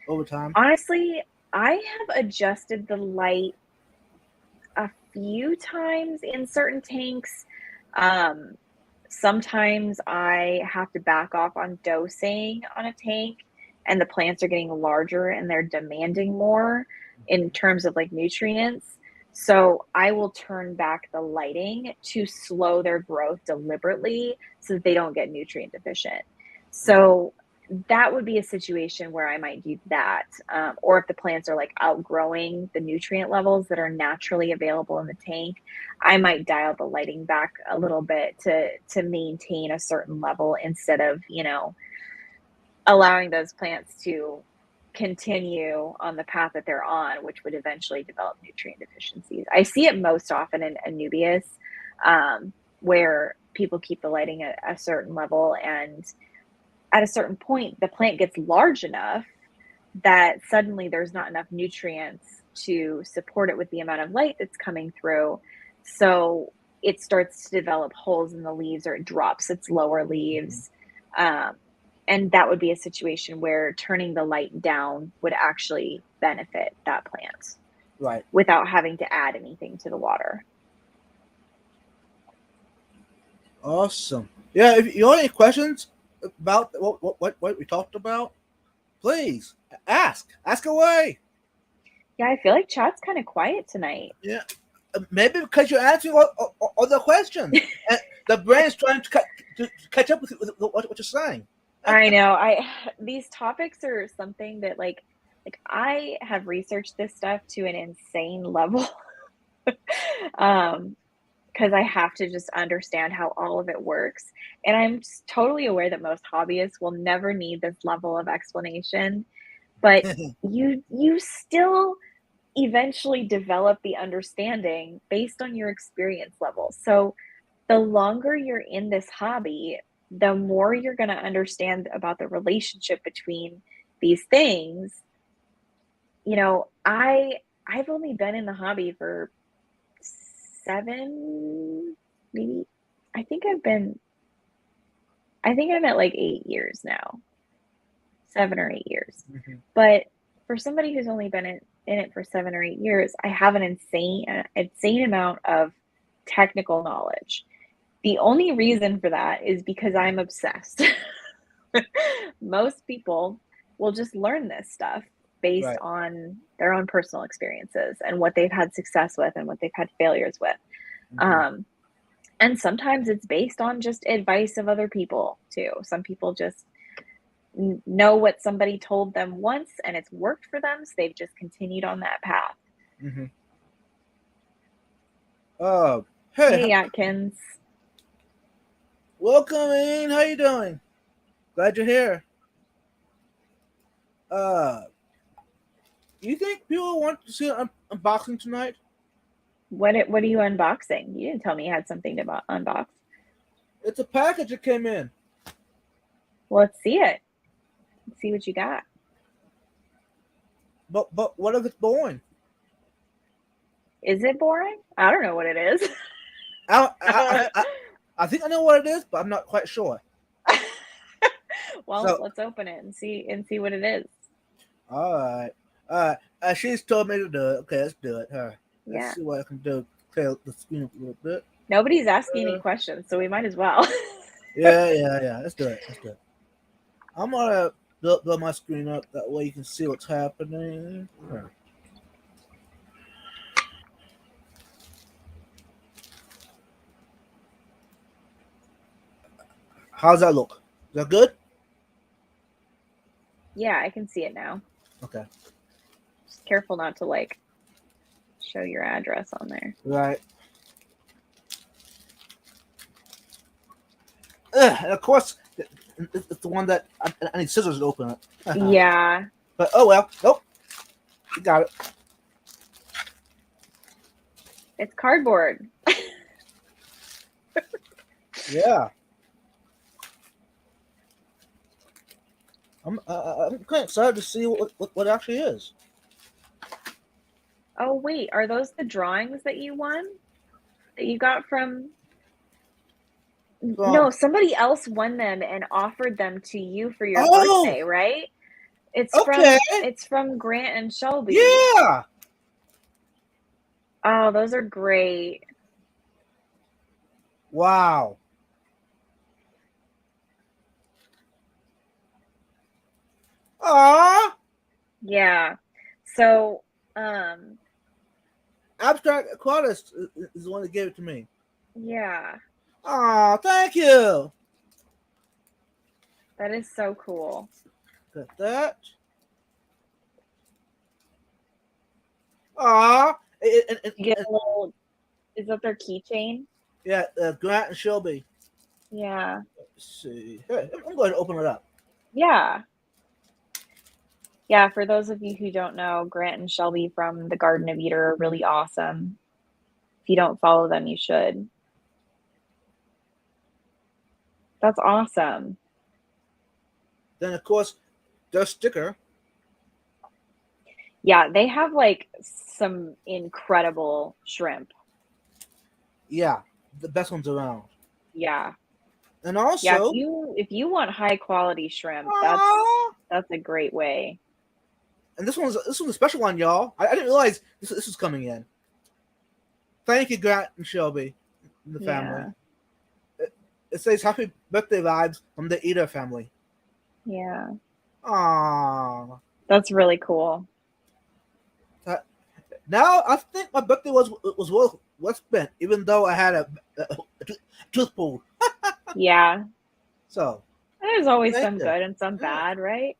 over time? Honestly, I have adjusted the light a few times in certain tanks. Um, Sometimes I have to back off on dosing on a tank, and the plants are getting larger and they're demanding more in terms of like nutrients. So I will turn back the lighting to slow their growth deliberately so that they don't get nutrient deficient. Right. So that would be a situation where I might do that. Or if the plants are like outgrowing the nutrient levels that are naturally available in the tank, I might dial the lighting back a little bit to maintain a certain level instead of, allowing those plants to continue on the path that they're on, which would eventually develop nutrient deficiencies. I see it most often in Anubias, where people keep the lighting at a certain level, and at a certain point, the plant gets large enough that suddenly there's not enough nutrients to support it with the amount of light that's coming through. So it starts to develop holes in the leaves or it drops its lower Mm-hmm. leaves. Um, and that would be a situation where turning the light down would actually benefit that plant Right. without having to add anything to the water. Awesome. Yeah. If you have any questions about what we talked about, please ask away. Yeah, I feel like chat's kind of quiet tonight. Yeah. Maybe because you're answering all the questions, and the brain's trying to catch up with what you're saying. I know. These topics are something that like I have researched this stuff to an insane level. um because I have to just understand how all of it works. And I'm just totally aware that most hobbyists will never need this level of explanation, but you still eventually develop the understanding based on your experience level. So the longer you're in this hobby, the more you're going to understand about the relationship between these things. I've only been in the hobby for 7, maybe. I think I'm at like 8 years now, 7 or 8 years. Mm-hmm. But for somebody who's only been in it for 7 or 8 years, I have an insane amount of technical knowledge. The only reason for that is because I'm obsessed. Most people will just learn this stuff based Right. on their own personal experiences and what they've had success with and what they've had failures with. Mm-hmm. And sometimes it's based on just advice of other people too. Some people just know what somebody told them once and it's worked for them, so they've just continued on that path. Mm-hmm. Hey, Hey, Atkins. welcome in. How you doing? Glad you're here. You think people want to see an unboxing tonight? What are you unboxing? You didn't tell me you had something to unbox. It's a package that came in. Well, let's see it. Let's see what you got. But what if it's boring? Is it boring? I don't know what it is. I think I know what it is, but I'm not quite sure. Well, So, let's open it and see what it is. all right. She's told me to do it. Okay, let's do it. Let's Yeah. see what I can do. Clear the screen up a little bit. Nobody's asking any questions, so we might as well. Yeah. Let's do it. I'm gonna build my screen up that way you can see what's happening. How's that look? Is that good? Yeah, I can see it now. Okay. Just careful not to like show your address on there. Right. And of course, it's the one that I need scissors to open it. Yeah. But oh well. Nope. You got it. It's cardboard. Yeah. I'm kind of excited to see what it actually is. Oh, wait. Are those the drawings that you won? That you got from... No, somebody else won them and offered them to you for your birthday, right? It's from Grant and Shelby. Yeah. Oh, those are great. Wow. Ah. Yeah. So, Abstract Aquarist is the one that gave it to me. yeah. Oh, thank you. That is so cool. Got that. Ah. You get a little... Is that their keychain? Yeah, Grant and Shelby. Yeah. Let's see. Hey, I'm going to open it up. Yeah. Yeah, for those of you who don't know, Grant and Shelby from the Garden of Eden are really awesome. If you don't follow them, you should. That's awesome. Then, of course, their sticker. Yeah, they have like some incredible shrimp. Yeah, the best ones around. Yeah. And also, yeah, if you want high quality shrimp, that's a great way. And this one's a special one, y'all. I didn't realize this was coming in. Thank you, Grant and Shelby, and the family. It says happy birthday vibes from the Eder family. Yeah. Aww. That's really cool. Now I think my birthday was well spent, even though I had a tooth pulled. Yeah. So there's always some good and some bad, right?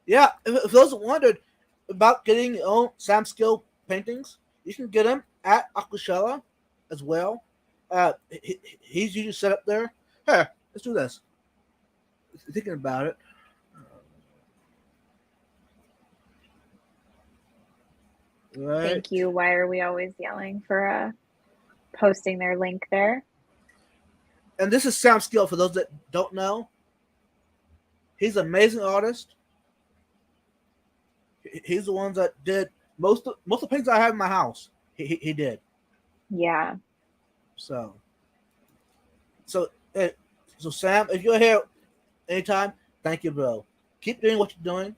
Yeah, if those wondered about getting your own Sam Skill paintings, you can get them at Aquashella as well. He's usually set up there. Here, let's do this. Thinking about it. Right. Thank you. Why are we always yelling for posting their link there? And this is Sam Skill for those that don't know. He's an amazing artist. He's the ones that did most of the paintings I have in my house. He did. Yeah. So so eh, so Sam, if you're here anytime, thank you, bro. Keep doing what you're doing.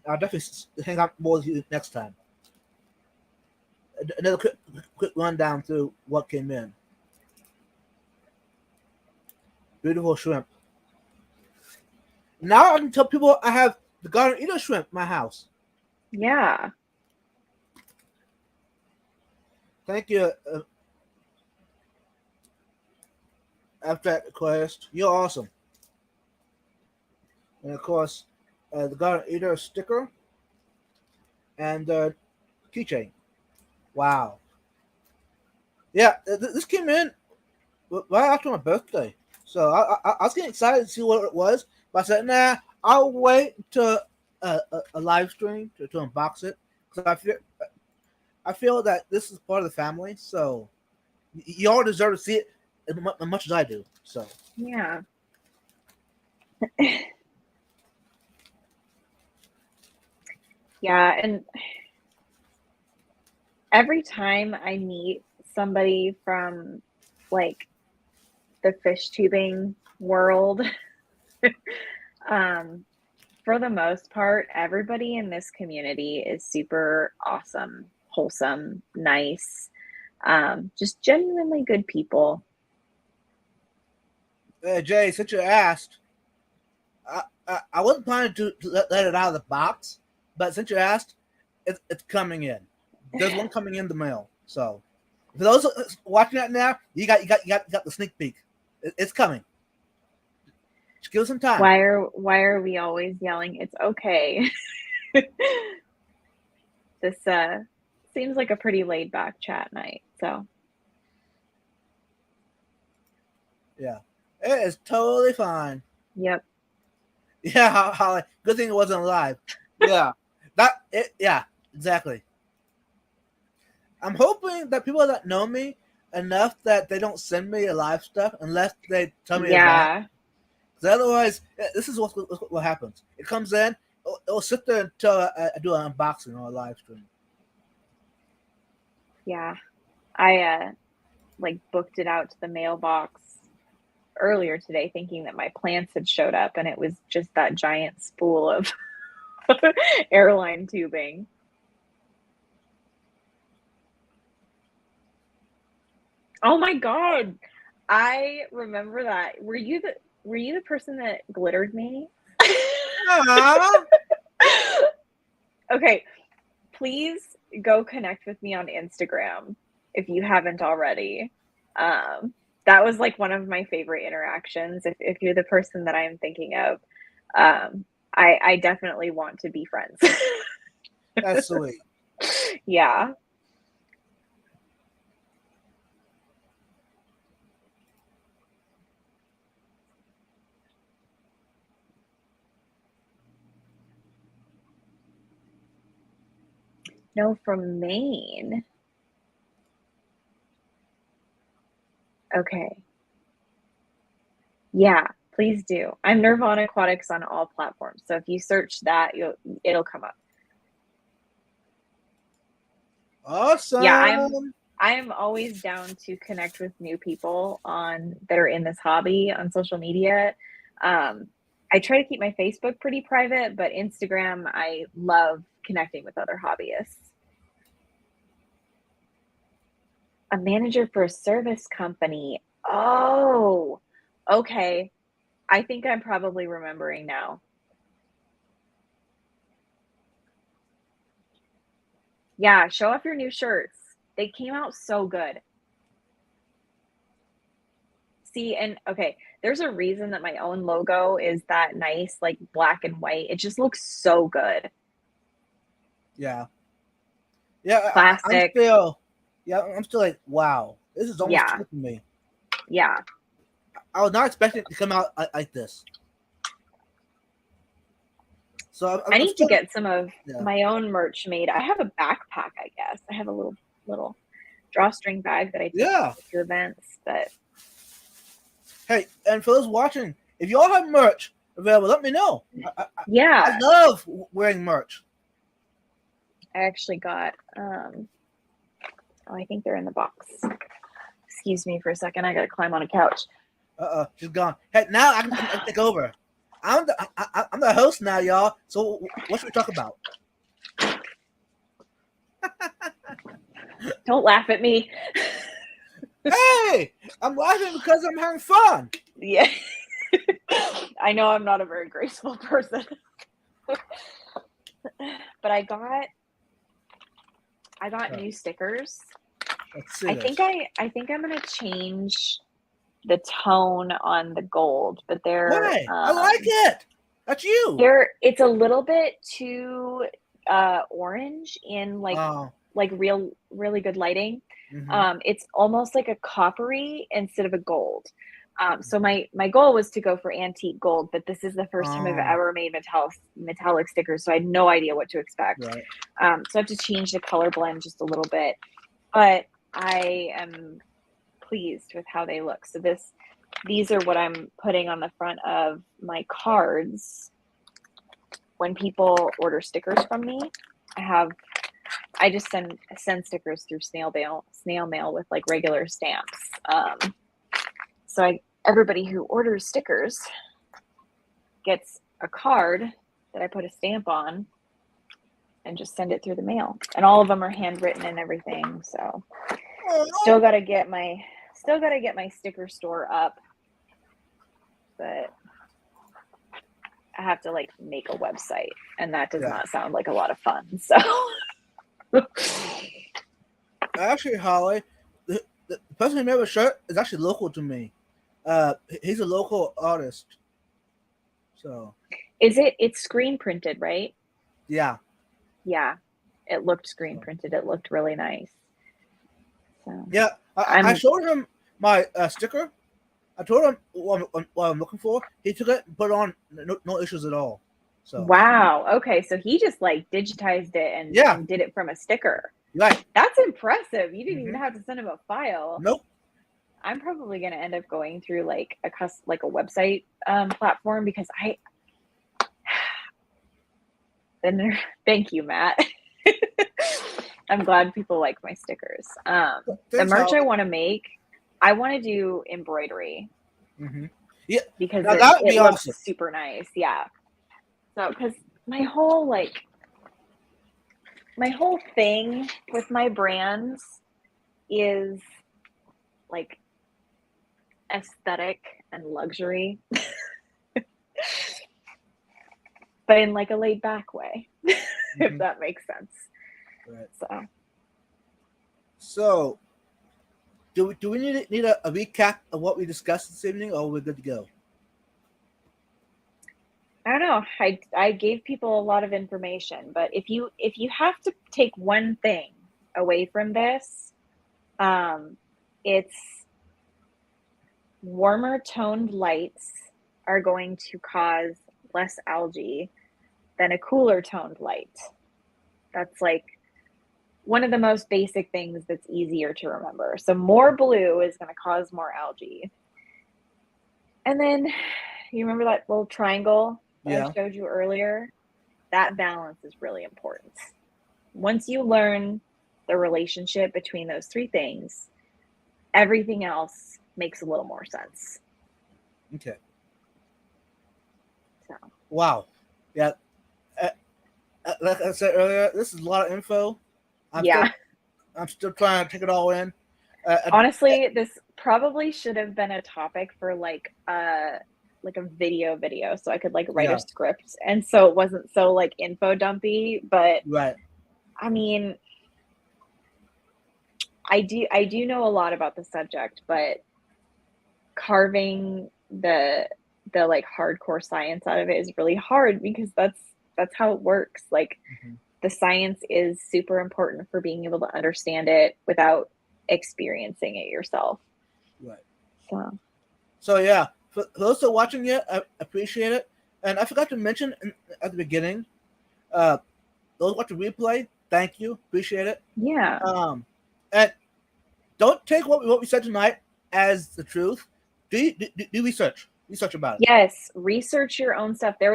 I'll definitely hang out more with you next time. Another quick rundown through what came in. Beautiful shrimp. Now I can tell people I have the garden eater shrimp in my house. Yeah. Thank you, Abstract Quest. You're awesome. And of course, the garden eater sticker and keychain. Wow. Yeah, this came in right after my birthday. So I was getting excited to see what it was, but I said, nah, I'll wait to a live stream to unbox it because I feel that this is part of the family, so y'all deserve to see it as much as I do. So Yeah. Yeah, and every time I meet somebody from like the fish tubing world, um, for the most part, everybody in this community is super awesome, wholesome, nice, just genuinely good people. Jay, since you asked, I wasn't planning to let it out of the box, but since you asked, it's coming in. There's one coming in the mail. So for those watching that now, you got the sneak peek. It's coming. Just give it some time. Why are we always yelling? It's okay. This seems like a pretty laid back chat night. So Yeah, it is totally fine. yep. Yeah, Holly. Good thing it wasn't live. Yeah, yeah, exactly. I'm hoping that people that know me enough that they don't send me a live stuff unless they tell me advance. Yeah. Because otherwise, this is what happens. It comes in, it'll sit there until I do an unboxing or a live stream. Yeah. I like booked it out to the mailbox earlier today thinking that my plants had showed up and it was just that giant spool of airline tubing. Oh my god. I remember that. Were you the person that glittered me? Aww. Okay, please go connect with me on Instagram if you haven't already. That was like one of my favorite interactions. If you're the person that I'm thinking of, I definitely want to be friends. That's sweet. Yeah. No, from Maine. Okay. Yeah, please do. I'm Nirvana Aquatics on all platforms. So if you search that, it'll come up. Awesome. Yeah, I'm always down to connect with new people that are in this hobby on social media. I try to keep my Facebook pretty private, but Instagram, I love connecting with other hobbyists. A manager for a service company. Oh, okay. I think I'm probably remembering now. Yeah, show off your new shirts. They came out so good. See, and okay, there's a reason that my own logo is that nice, like black and white. It just looks so good. Yeah. Yeah, Classic. I'm still like, wow, this is almost Yeah. tripping me. Yeah. I was not expecting it to come out like this. So I I'm need to still, get some of yeah. my own merch made. I have a backpack, I guess. I have a little drawstring bag that I take Yeah. to events, but Hey, and for those watching, if y'all have merch available, let me know. I yeah. love wearing merch. I actually got, I think they're in the box. Excuse me for a second. I got to climb on a couch. She's gone. Hey, now I can take over. I'm the host now, y'all. So what should we talk about? Don't laugh at me. Hey, I'm laughing because I'm having fun. Yeah. I know I'm not a very graceful person. But I got new stickers. Let's see I this. think I'm gonna change the tone on the gold, but they're Why? I like it. That's you. it's a little bit too orange in like really good lighting. It's almost like a coppery instead of a gold. So my goal was to go for antique gold, but this is the first time I've ever made metallic stickers, so I had no idea what to expect. Right. So I have to change the color blend just a little bit, but I am pleased with how they look. So these are what I'm putting on the front of my cards when people order stickers from me. I just send stickers through snail mail with like regular stamps. So everybody who orders stickers gets a card that I put a stamp on and just send it through the mail. And all of them are handwritten and everything. So still gotta get my sticker store up, but I have to like make a website, and that does not sound like a lot of fun. So actually, Holly, the person who made the shirt is actually local to me. He's a local artist. So it's screen printed, right? Yeah. It looked screen printed. It looked really nice. So yeah, I showed him my sticker. I told him what I'm looking for. He took it and put it on, no issues at all. So wow. Okay, so he just like digitized it and did it from a sticker. Right. That's impressive. You didn't even have to send him a file. Nope. I'm probably going to end up going through like a website platform, because thank you, Matt. I'm glad people like my stickers. The merch I want to make, I want to do embroidery. Yeah, because that would be looks awesome. super nice. Yeah. So, because my whole thing with my brands is like aesthetic and luxury, but in like a laid back way, if that makes sense. Right. So do we need a recap of what we discussed this evening, or we're good to go? I don't know. I gave people a lot of information, but if you have to take one thing away from this, it's warmer toned lights are going to cause less algae than a cooler toned light. That's like one of the most basic things that's easier to remember. So more blue is going to cause more algae. And then you remember that little triangle that I showed you earlier? That balance is really important. Once you learn the relationship between those three things, everything else makes a little more sense. Okay. So. Wow. Yeah. Like I said earlier, this is a lot of info. I'm still trying to take it all in. Honestly, this probably should have been a topic for like a video, so I could like write a script, and so it wasn't so like info dumpy. But I mean, I do know a lot about the subject, but carving the like hardcore science out of it is really hard, because that's how it works. Like the science is super important for being able to understand it without experiencing it yourself. Right. So yeah, for those that are watching it, I appreciate it. And I forgot to mention at the beginning, those watching replay, thank you, appreciate it. Yeah. And don't take what we said tonight as the truth. Do research about it. Yes, research your own stuff. There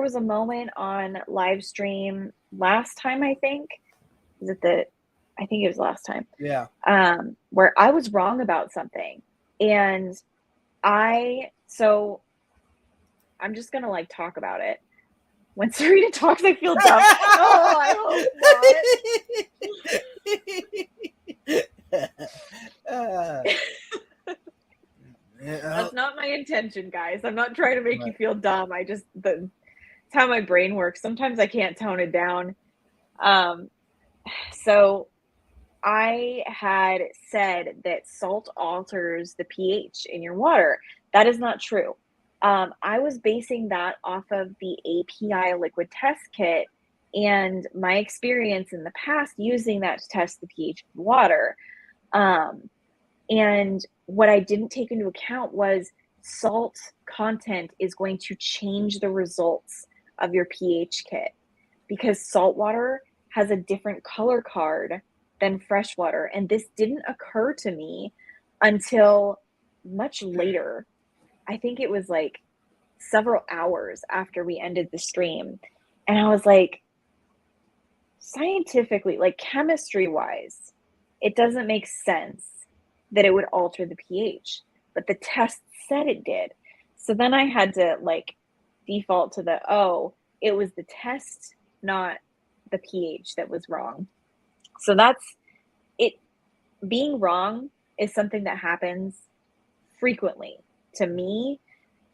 was a moment on live stream last time, I think. I think it was last time. Yeah. Where I was wrong about something. And so I'm just going to like talk about it. When Serena talks, I feel dumb. Oh, I hope not. That's not my intention, guys. I'm not trying to make you feel dumb. It's how my brain works. Sometimes I can't tone it down. So I had said that salt alters the pH in your water. That is not true. I was basing that off of the API liquid test kit and my experience in the past using that to test the pH of water. And what I didn't take into account was salt content is going to change the results of your pH kit because salt water has a different color card than fresh water. And this didn't occur to me until much later. I think it was like several hours after we ended the stream. And I was like, scientifically, like chemistry wise, it doesn't make sense that it would alter the pH, but the test said it did. So then I had to like default to it was the test, not the pH that was wrong. So that's it. Being wrong is something that happens frequently to me,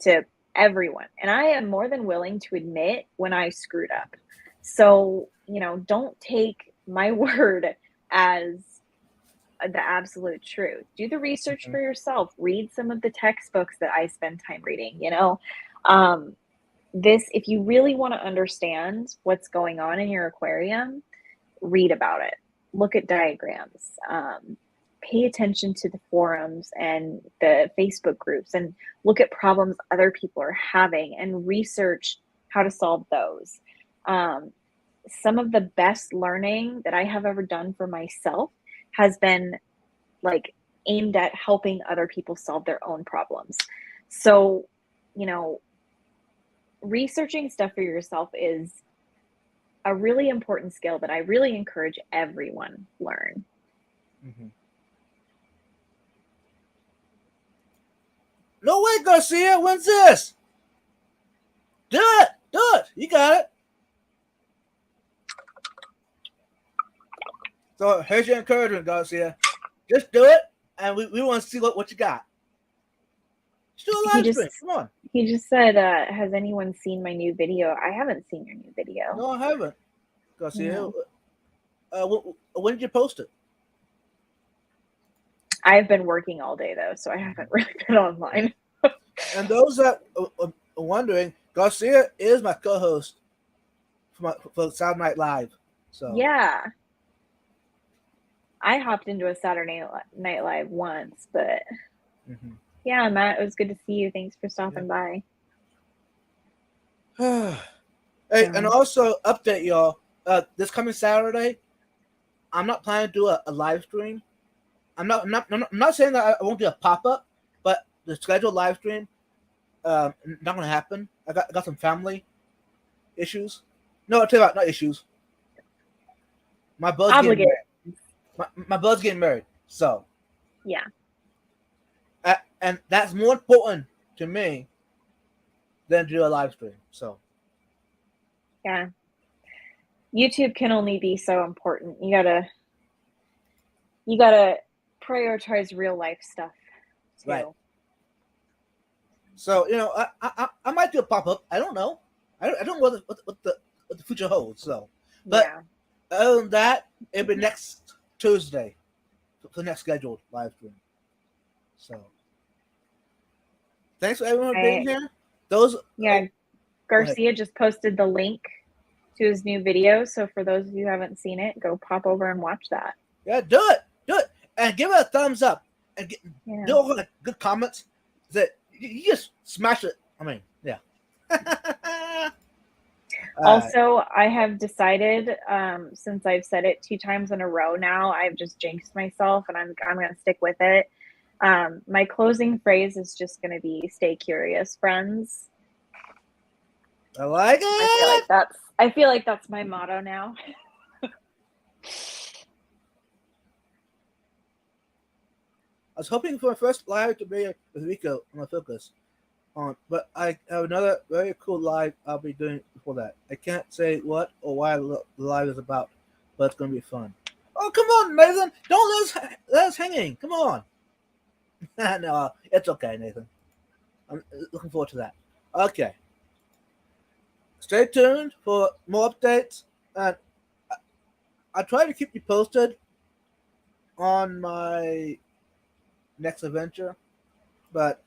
to everyone. And I am more than willing to admit when I screwed up. So, don't take my word as the absolute truth. Do the research for yourself. Read some of the textbooks that I spend time reading, if you really want to understand what's going on in your aquarium, read about it. Look at diagrams. Pay attention to the forums and the Facebook groups and look at problems other people are having and research how to solve those. Some of the best learning that I have ever done for myself has been like aimed at helping other people solve their own problems. So, researching stuff for yourself is a really important skill that I really encourage everyone learn. Mm-hmm. No way, Garcia. When's this? Do it. You got it. So here's your encouragement, Garcia. Just do it, and we want to see what you got. Just do a live stream. Come on. He just said, has anyone seen my new video? I haven't seen your new video. No, I haven't, Garcia. No. When did you post it? I've been working all day, though, so I haven't really been online. And those that are wondering, Garcia is my co-host for Saturday Night Live. So yeah. I hopped into a Saturday Night Live once, but yeah, Matt, it was good to see you. Thanks for stopping by. Hey, and also update y'all. This coming Saturday, I'm not planning to do a live stream. I'm not saying that I won't do a pop-up, but the scheduled live stream not gonna happen. I got some family issues. No, I'll tell you about not issues. My bud's getting married. My bud's getting married, so yeah. And that's more important to me than to do a live stream. So yeah, YouTube can only be so important. You gotta prioritize real life stuff too. Right. So I might do a pop up. I don't know. I don't know what the future holds. So, but other than that, it'll be next Tuesday for the next scheduled live stream. So, thanks for everyone for being here. Garcia just posted the link to his new video. So for those of you who haven't seen it, go pop over and watch that. Yeah, do it, and give it a thumbs up, and do all the good comments. That you just smash it. I mean, yeah. Also, I have decided, since I've said it 2 times in a row now, I've just jinxed myself, and I'm going to stick with it. My closing phrase is just going to be "Stay curious, friends." I like it. I feel like I feel like that's my motto now. I was hoping for my first live to be with Rico on my focus on, but I have another very cool live I'll be doing before that. I can't say what or why the live is about, but it's going to be fun. Oh, come on, Nathan! Don't let us hanging. Come on. No, it's okay, Nathan. I'm looking forward to that. Okay. Stay tuned for more updates, and I try to keep you posted on my next adventure, but